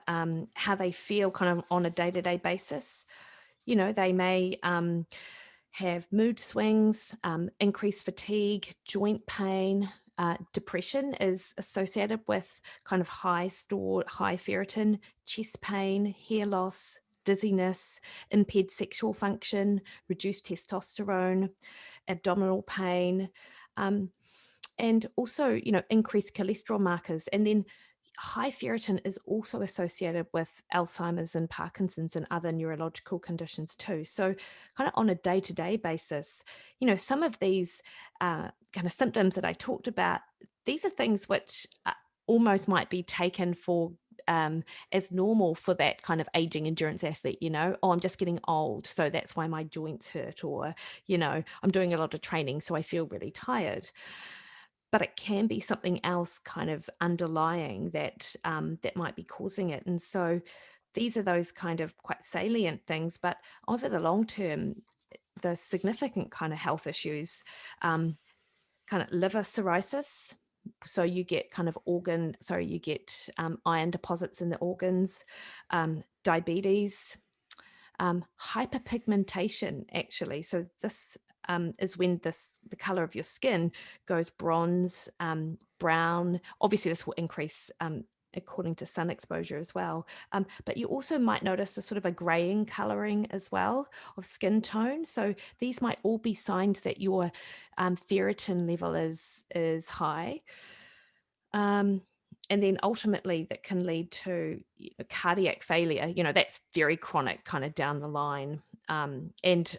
how they feel kind of on a day-to-day basis, they may have mood swings, increased fatigue, joint pain. Depression is associated with kind of high ferritin, chest pain, hair loss, dizziness, impaired sexual function, reduced testosterone, abdominal pain, um, and also, increased cholesterol markers. And then high ferritin is also associated with Alzheimer's and Parkinson's and other neurological conditions too. So, kind of on a day to day basis, some of these kind of symptoms that I talked about, these are things which almost might be taken for as normal for that kind of aging endurance athlete. Oh, I'm just getting old, so that's why my joints hurt, or I'm doing a lot of training, so I feel really tired. But it can be something else kind of underlying that might be causing it. And so these are those kind of quite salient things. But over the long term, the significant kind of health issues, um, kind of liver cirrhosis. So you get kind of iron deposits in the organs, diabetes, hyperpigmentation, actually. So this is when the color of your skin goes bronze, brown. Obviously, this will increase according to sun exposure as well. But you also might notice a sort of a graying coloring as well of skin tone. So these might all be signs that your ferritin level is high. And then ultimately that can lead to cardiac failure. That's very chronic kind of down the line. And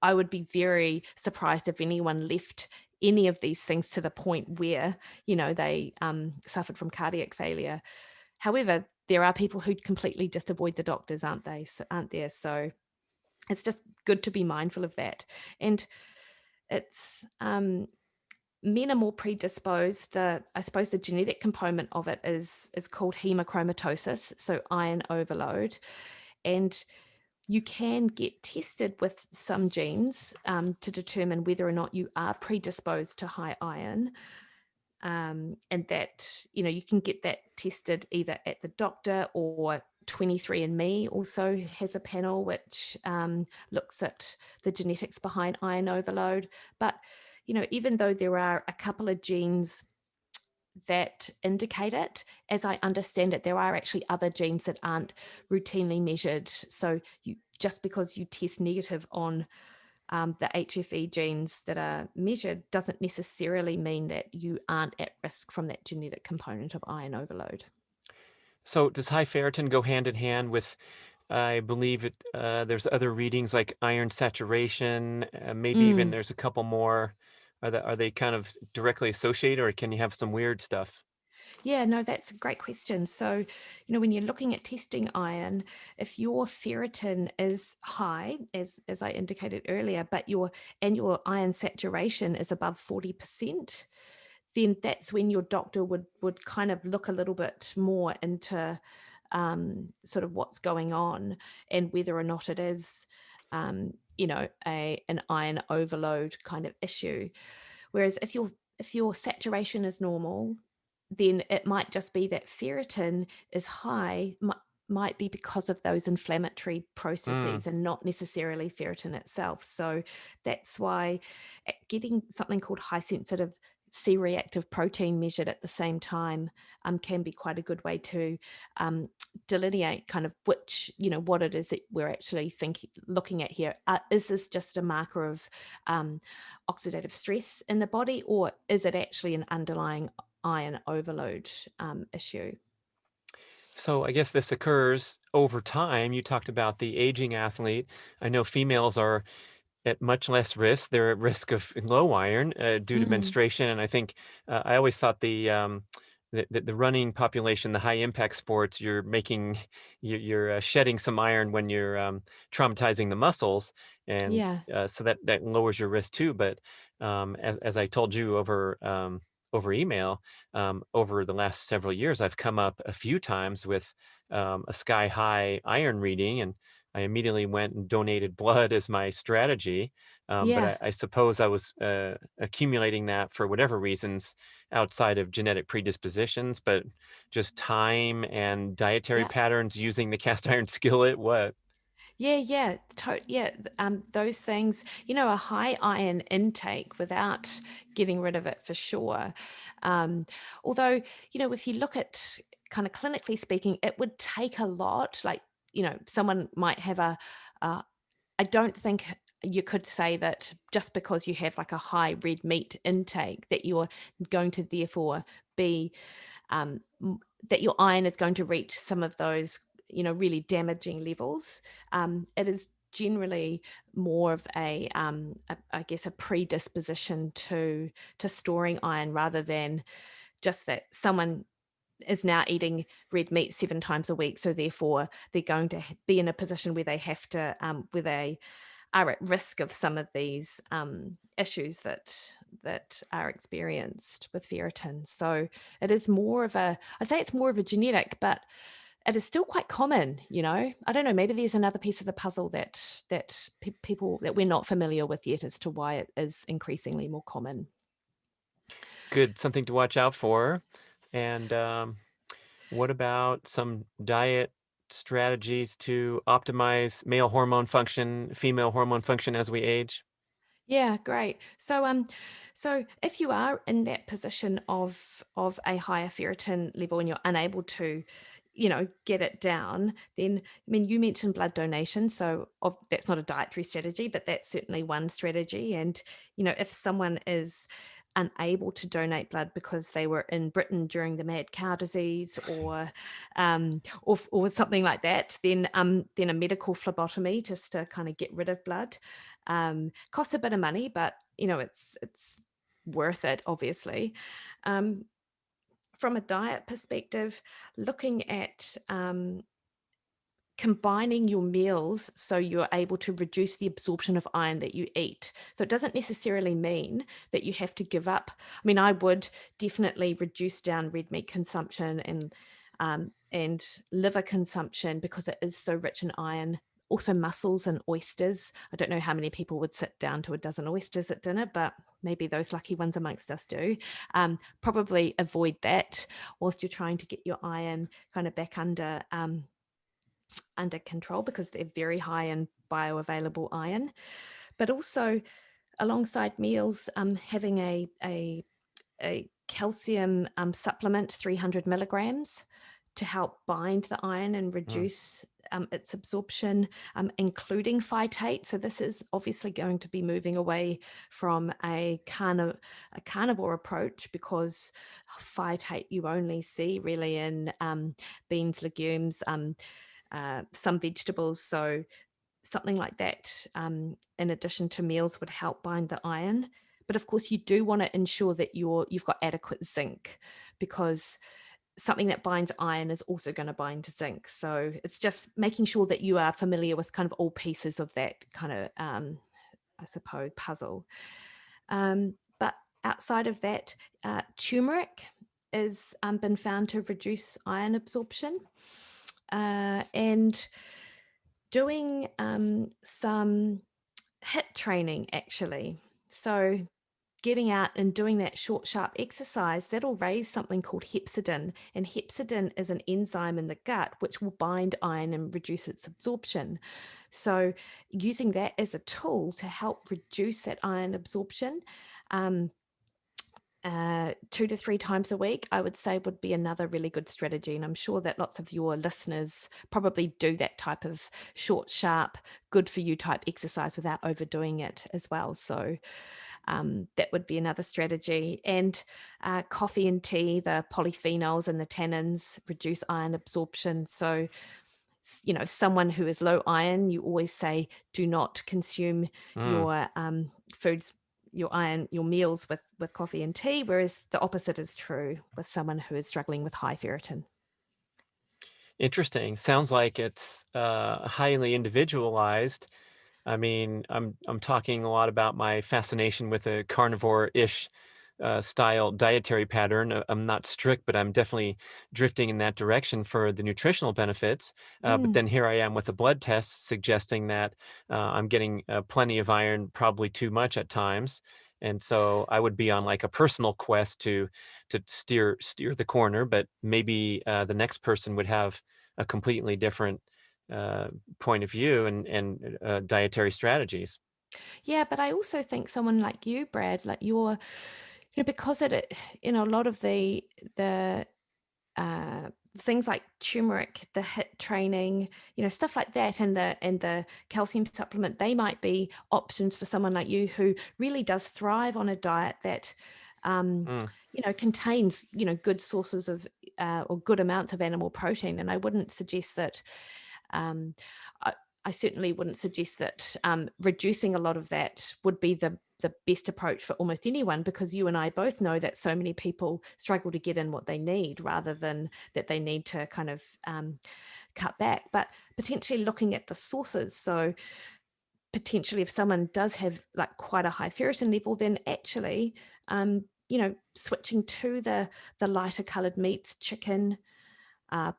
I would be very surprised if anyone left any of these things to the point where, they suffered from cardiac failure. However, there are people who completely just avoid the doctors, aren't there? So it's just good to be mindful of that. And it's men are more predisposed. I suppose the genetic component of it is called hemochromatosis, so iron overload. And you can get tested with some genes to determine whether or not you are predisposed to high iron. And that, you can get that tested either at the doctor, or 23andMe also has a panel which looks at the genetics behind iron overload. But, even though there are a couple of genes that indicate it, as I understand it, there are actually other genes that aren't routinely measured. So just because you test negative on the HFE genes that are measured doesn't necessarily mean that you aren't at risk from that genetic component of iron overload. So does high ferritin go hand in hand with, I believe there's other readings like iron saturation, maybe even Mm. there's a couple more. Are they kind of directly associated, or can you have some weird stuff? Yeah, no, that's a great question. So, when you're looking at testing iron, if your ferritin is high, as I indicated earlier, but your iron saturation is above 40%, then that's when your doctor would kind of look a little bit more into sort of what's going on and whether or not it is an iron overload kind of issue. Whereas if your saturation is normal, then it might just be that ferritin is high, might be because of those inflammatory Mm. processes and not necessarily ferritin itself. So that's why getting something called high sensitive C-reactive protein measured at the same time can be quite a good way to delineate kind of what it is that we're actually looking at here. Is this just a marker of oxidative stress in the body, or is it actually an underlying iron overload issue? So I guess this occurs over time. You talked about the aging athlete. I know females are at much less risk. They're at risk of low iron due to Mm, menstruation, and I think I always thought the running population, the high impact sports, you're making you're shedding some iron when you're traumatizing the muscles, and yeah, so that lowers your risk too. But as I told you over email, over the last several years, I've come up a few times with a sky high iron reading, and I immediately went and donated blood as my strategy. But yeah, I suppose I was accumulating that for whatever reasons outside of genetic predispositions, but just time and dietary yeah. patterns using the cast iron skillet. What? Yeah, yeah. Those things, a high iron intake without getting rid of it for sure. Um, Although, if you look at kind of clinically speaking, it would take a lot. Like, someone might have I don't think you could say that just because you have like a high red meat intake that you're going to therefore be that your iron is going to reach some of those really damaging levels. It is generally more of I guess a predisposition to storing iron rather than just that someone is now eating red meat 7 times a week, so therefore they're going to be in a position where they have to where they are at risk of some of these issues that are experienced with ferritin. So it is more of I'd say it's more of a genetic, but it is still quite common. I don't know. Maybe there's another piece of the puzzle that people that we're not familiar with yet as to why it is increasingly more common. Good, something to watch out for. And what about some diet strategies to optimize male hormone function, female hormone function as we age? Yeah, great. So if you are in that position of a higher ferritin level and you're unable to, get it down, then I mean, you mentioned blood donation, so that's not a dietary strategy, but that's certainly one strategy. And if someone is unable to donate blood because they were in Britain during the mad cow disease, or something like that, then a medical phlebotomy just to kind of get rid of blood. Costs a bit of money, but it's worth it, obviously. Um, from a diet perspective, looking at combining your meals so you're able to reduce the absorption of iron that you eat. So it doesn't necessarily mean that you have to give up. I mean, I would definitely reduce down red meat consumption and liver consumption because it is so rich in iron. Also, mussels and oysters. I don't know how many people would sit down to a dozen oysters at dinner, but maybe those lucky ones amongst us do. Probably avoid that whilst you're trying to get your iron kind of back under control because they're very high in bioavailable iron. But also, alongside meals, having a calcium supplement, 300 milligrams, to help bind the iron and Mm. reduce its absorption, including phytate. So this is obviously going to be moving away from a carnivore approach because phytate you only see really in beans, legumes, some vegetables. So something like that, in addition to meals, would help bind the iron. But of course, you do want to ensure that you've got adequate zinc, because something that binds iron is also going to bind zinc. So it's just making sure that you are familiar with kind of all pieces of that kind of, I suppose, puzzle. But outside of that, turmeric has been found to reduce iron absorption. And doing some HIIT training, actually. So getting out and doing that short, sharp exercise, that'll raise something called hepcidin. And hepcidin is an enzyme in the gut which will bind iron and reduce its absorption. So using that as a tool to help reduce that iron absorption, um, 2 to 3 times a week, I would say, would be another really good strategy. And I'm sure that lots of your listeners probably do that type of short, sharp, good for you type exercise without overdoing it as well. So that would be another strategy. And coffee and tea, the polyphenols and the tannins reduce iron absorption. So, someone who is low iron, you always say, do not consume Mm. your foods, your meals with coffee and tea, whereas the opposite is true with someone who is struggling with high ferritin. Interesting. Sounds like it's highly individualized. I mean, I'm talking a lot about my fascination with a carnivore-ish style dietary pattern. I'm not strict, but I'm definitely drifting in that direction for the nutritional benefits. But Mm. then here I am with a blood test suggesting that I'm getting plenty of iron, probably too much at times. And so I would be on like a personal quest to steer the corner, but maybe the next person would have a completely different uh, point of view and dietary strategies. Yeah, but I also think someone like you, Brad, like because a lot of the uh, things like turmeric, the HIIT training, stuff like that, and the calcium supplement, they might be options for someone like you who really does thrive on a diet that Mm. contains good sources of or good amounts of animal protein. And I wouldn't suggest that. Um, I, I certainly wouldn't suggest that reducing a lot of that would be the best approach for almost anyone, because you and I both know that so many people struggle to get in what they need rather than that they need to kind of cut back. But potentially looking at the sources. So potentially if someone does have like quite a high ferritin level, then actually switching to the lighter colored meats, chicken,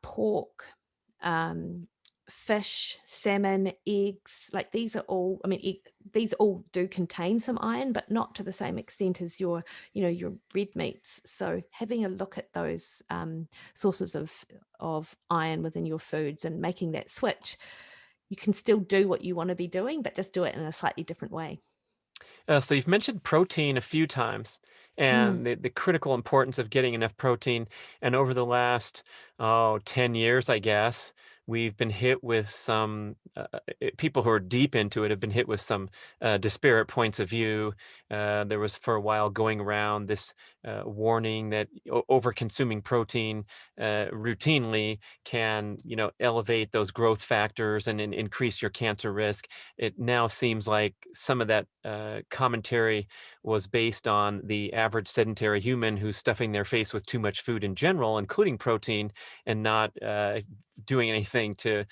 pork, um, fish, salmon, eggs, like these are all, I mean, these all do contain some iron, but not to the same extent as your red meats. So having a look at those sources of iron within your foods and making that switch, you can still do what you want to be doing, but just do it in a slightly different way. So you've mentioned protein a few times Mm, and the critical importance of getting enough protein. And over the last, 10 years, I guess, we've been hit with some people who are deep into it have been hit with some disparate points of view. There was for a while going around this warning that over consuming protein routinely can, elevate those growth factors and increase your cancer risk. It now seems like some of that commentary was based on the average sedentary human who's stuffing their face with too much food in general, including protein, and not doing anything to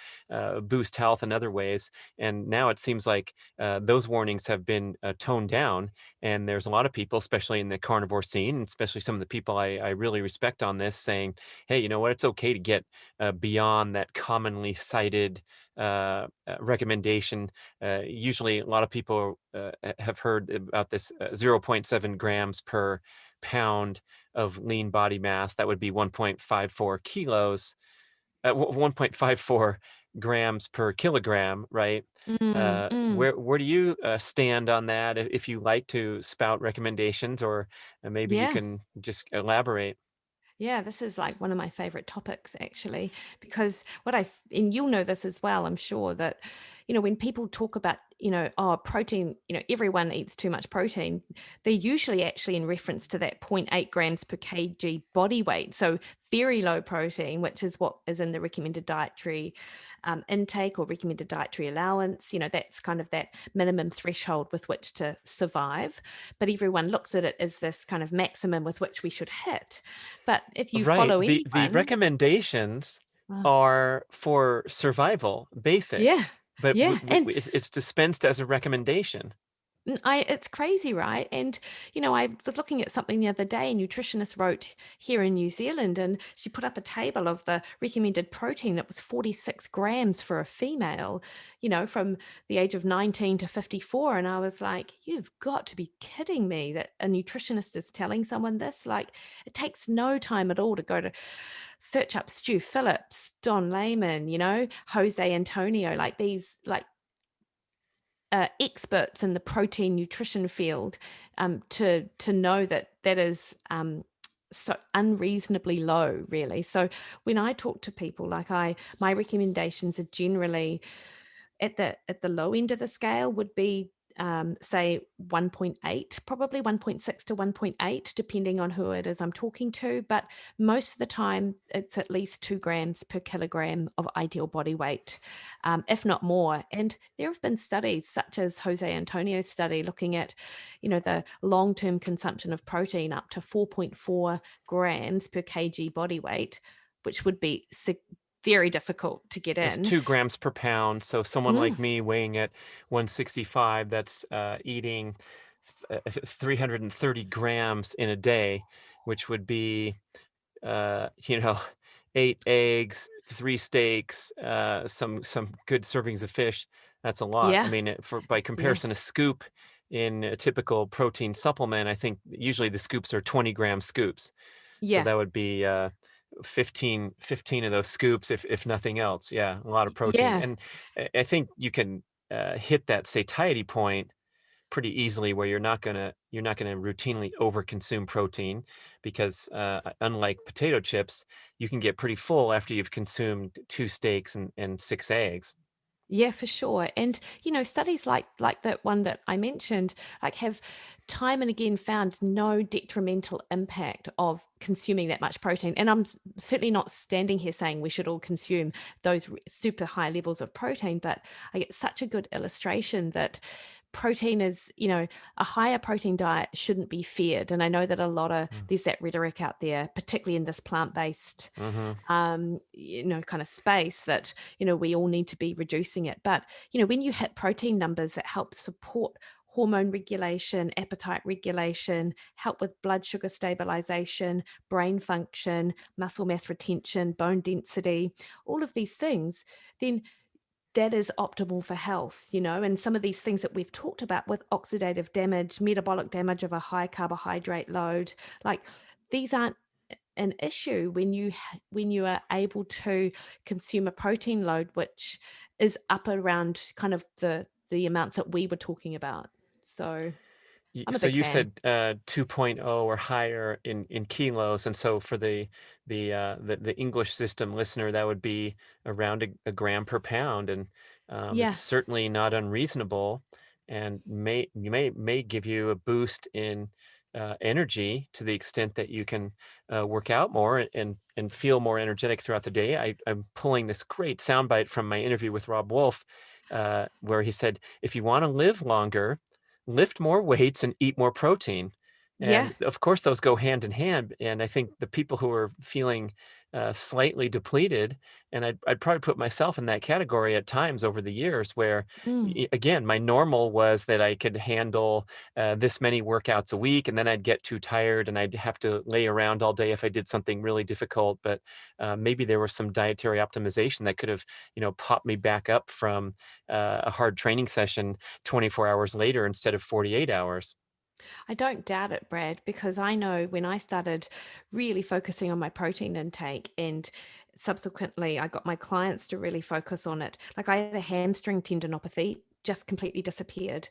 boost health in other ways. And now it seems like those warnings have been toned down. And there's a lot of people, especially in the carnivore scene, and especially some of the people I really respect on this, saying, hey, you know what? It's okay to get beyond that commonly cited recommendation. Usually, a lot of people have heard about this 0.7 grams per pound of lean body mass. That would be 1.54 kilos, 1.54 grams per kilogram, right? mm, mm. Where do you stand on that? If you like to spout recommendations, or maybe you Yeah. can just elaborate. Yeah, this is like one of my favorite topics, actually, because and you'll know this as well, I'm sure, that when people talk about oh, protein, everyone eats too much protein, they're usually actually in reference to that zero 0.8 grams per kg body weight. So very low protein, which is what is in the recommended dietary intake or recommended dietary allowance. That's kind of that minimum threshold with which to survive. But everyone looks at it as this kind of maximum with which we should hit. But if you Right. follow The anyone, recommendations uh, are for survival, basic, yeah, but yeah. And it's dispensed as a recommendation. It's crazy, right? And I was looking at something the other day. A nutritionist wrote here in New Zealand, and she put up a table of the recommended protein. It was 46 grams for a female, from the age of 19 to 54. And I was like, you've got to be kidding me that a nutritionist is telling someone this. Like, it takes no time at all to go to search up Stu Phillips, Don Layman, Jose Antonio, like these, like experts in the protein nutrition field, to know that that is so unreasonably low, really. So when I talk to people, like my recommendations are generally at the low end of the scale would be say 1.8, probably 1.6 to 1.8, depending on who it is I'm talking to. But most of the time, it's at least 2 grams per kilogram of ideal body weight, if not more. And there have been studies such as Jose Antonio's study looking at, the long-term consumption of protein up to 4.4 grams per kg body weight, which would be very difficult to get That's in. 2 grams per pound. So someone like Mm, me weighing at 165, that's eating 330 grams in a day, which would be, you know, 8 eggs, 3 steaks, some good servings of fish. That's a lot. I yeah, mean, for by yeah. comparison, a scoop in a typical protein supplement, I think usually the scoops are 20-gram scoops. So Yeah. that would be 15 of those scoops, if nothing else. Yeah, a lot of protein. Yeah. And I think you can hit that satiety point pretty easily where you're not gonna routinely overconsume protein because unlike potato chips, you can get pretty full after you've consumed 2 steaks and 6 eggs. Yeah, for sure. And studies like that one that I mentioned, like, have time and again found no detrimental impact of consuming that much protein. And I'm certainly not standing here saying we should all consume those super high levels of protein, but I get such a good illustration that protein is, a higher protein diet shouldn't be feared. And I know that there's that rhetoric out there, particularly in this plant-based Mm-hmm. kind of space, that we all need to be reducing it. But when you hit protein numbers that help support hormone regulation, appetite regulation, help with blood sugar stabilization, brain function, muscle mass retention, bone density, all of these things, then that is optimal for health. And some of these things that we've talked about with oxidative damage, metabolic damage of a high carbohydrate load, like, these aren't an issue when you are able to consume a protein load which is up around kind of the amounts that we were talking about. So I'm a So big you fan. said 2.0 or higher in kilos, and so for the English system listener, that would be around a gram per pound, and it's Yeah. certainly not unreasonable, and may give you a boost in energy to the extent that you can work out more and feel more energetic throughout the day. I'm pulling this great soundbite from my interview with Rob Wolf, where he said, if you want to live longer, lift more weights and eat more protein. Yeah. And of course, those go hand in hand. And I think the people who are feeling slightly depleted, and I'd probably put myself in that category at times over the years, where, Mm. again, my normal was that I could handle this many workouts a week, and then I'd get too tired and I'd have to lay around all day if I did something really difficult. But maybe there was some dietary optimization that could have, popped me back up from a hard training session 24 hours later instead of 48 hours. I don't doubt it, Brad, because I know when I started really focusing on my protein intake, and subsequently I got my clients to really focus on it. Like, I had a hamstring tendinopathy, just completely disappeared.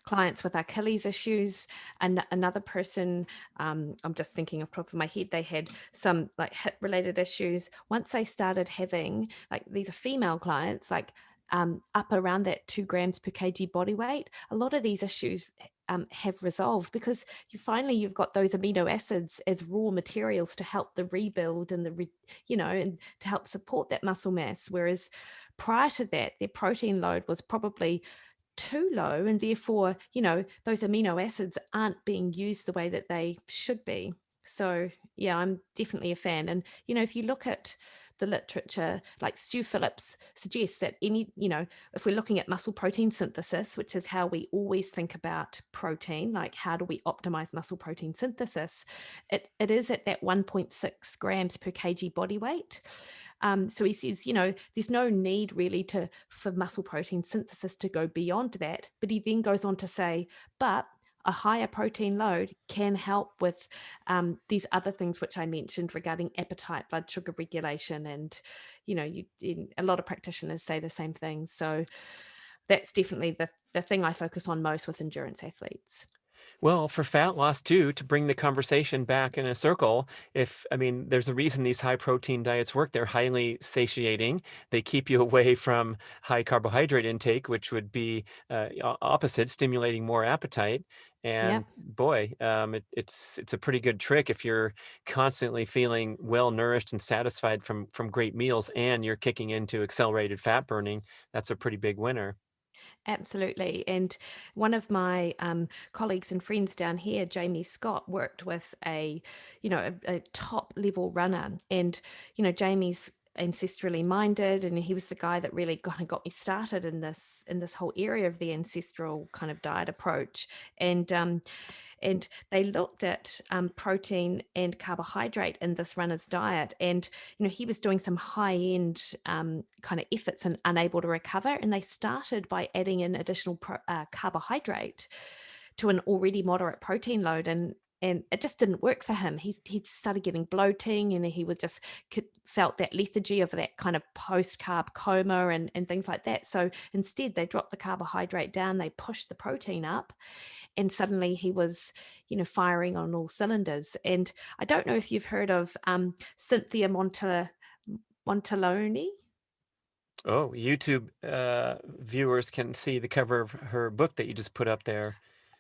Clients with Achilles issues, and another person, I'm just thinking off the top of my head, they had some like hip related issues. Once they started having, like, these are female clients, like up around that 2 grams per kg body weight, a lot of these issues have resolved because you've got those amino acids as raw materials to help the rebuild and and to help support that muscle mass. Whereas prior to that, their protein load was probably too low, and therefore, those amino acids aren't being used the way that they should be. So yeah, I'm definitely a fan. And if you look at the literature, like Stu Phillips suggests that if we're looking at muscle protein synthesis, which is how we always think about protein, like how do we optimize muscle protein synthesis, it is at that 1.6 grams per kg body weight. So he says, there's no need really for muscle protein synthesis to go beyond that. But he then goes on to say, but a higher protein load can help with these other things which I mentioned regarding appetite, blood sugar regulation, and a lot of practitioners say the same thing. So that's definitely the thing I focus on most with endurance athletes. Well, for fat loss too, to bring the conversation back in a circle, there's a reason these high protein diets work. They're highly satiating. They keep you away from high carbohydrate intake, which would be opposite, stimulating more appetite. Yeah. And boy, it's a pretty good trick if you're constantly feeling well nourished and satisfied from great meals, and you're kicking into accelerated fat burning. That's a pretty big winner. Absolutely. And one of my colleagues and friends down here, Jamie Scott, worked with a top level runner. And, Jamie's ancestrally minded, and he was the guy that really kind of got me started in this whole area of the ancestral kind of diet approach. And they looked at protein and carbohydrate in this runner's diet. And he was doing some high end kind of efforts and unable to recover, and they started by adding in additional carbohydrate to an already moderate protein load, and it just didn't work for him. He started getting bloating, and he would just felt that lethargy of that kind of post carb coma and things like that. So instead, they dropped the carbohydrate down, they pushed the protein up, and suddenly he was, firing on all cylinders. And I don't know if you've heard of Cynthia Montaloni. Oh, YouTube viewers can see the cover of her book that you just put up there,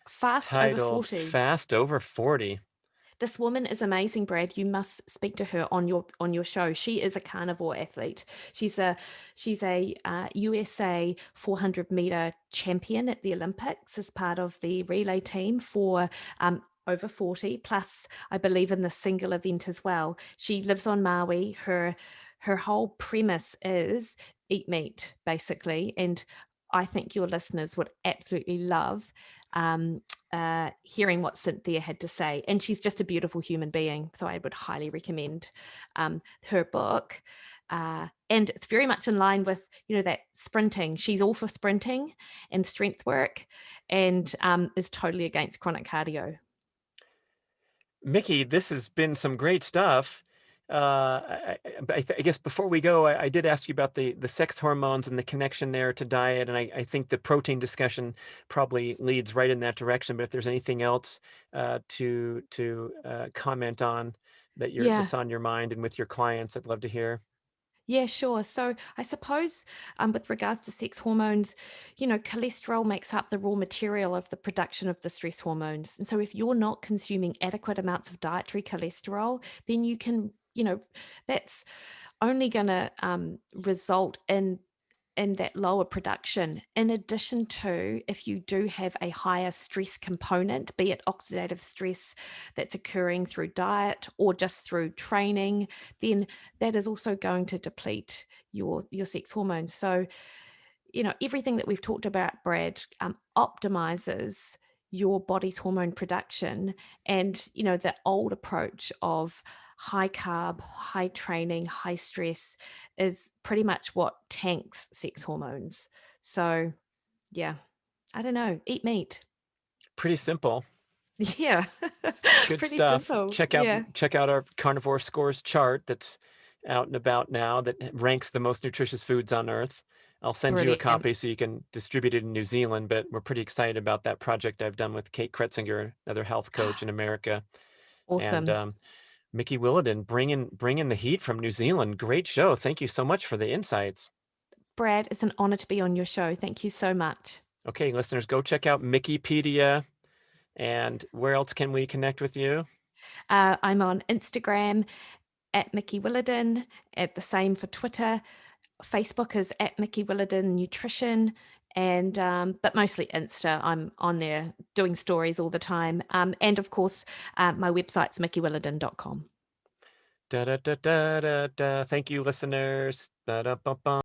Fast over titled 40. Fast Over 40. This woman is amazing, Brad. You must speak to her on your show. She is a carnivore athlete. She's a USA 400-meter champion at the Olympics as part of the relay team for over 40. Plus, I believe in the single event as well. She lives on Maui. Her whole premise is eat meat, basically, and I think your listeners would absolutely love um, hearing what Cynthia had to say. And she's just a beautiful human being. So I would highly recommend her book. And it's very much in line with, that sprinting. She's all for sprinting and strength work, and is totally against chronic cardio. Mikki, this has been some great stuff. I guess before we go, I did ask you about the sex hormones and the connection there to diet, and I think the protein discussion probably leads right in that direction. But if there's anything else to comment on Yeah. that's on your mind and with your clients, I'd love to hear. Yeah, sure. So I suppose with regards to sex hormones, cholesterol makes up the raw material of the production of the stress hormones. And so if you're not consuming adequate amounts of dietary cholesterol, then you can, that's only going to result in that lower production. In addition to, if you do have a higher stress component, be it oxidative stress that's occurring through diet or just through training, then that is also going to deplete your sex hormones. So, everything that we've talked about, Brad, optimizes your body's hormone production. And, the old approach of high carb, high training, high stress is pretty much what tanks sex hormones. So, yeah, I don't know, eat meat. Pretty simple. Yeah, Good pretty stuff. simple. Check out Yeah, check out our Carnivore Scores chart that's out and about now that ranks the most nutritious foods on Earth. I'll send you a brilliant. copy so you can distribute it in New Zealand, but we're pretty excited about that project I've done with Kate Kretzinger, another health coach in America, and Awesome. Mikki Williden, bringing the heat from New Zealand. Great show. Thank you so much for the insights. Brad. It's an honor to be on your show. Thank you so much. Okay, listeners, go check out Mikipedia. And where else can we connect with you? I'm on Instagram at Mikki Williden, at the same for Twitter. Facebook is at Mikki Williden Nutrition, and but mostly Insta. I'm on there doing stories all the time. And of course, my website's mickiwilliden.com. Da da da da da da. Thank you, listeners. Da da ba ba.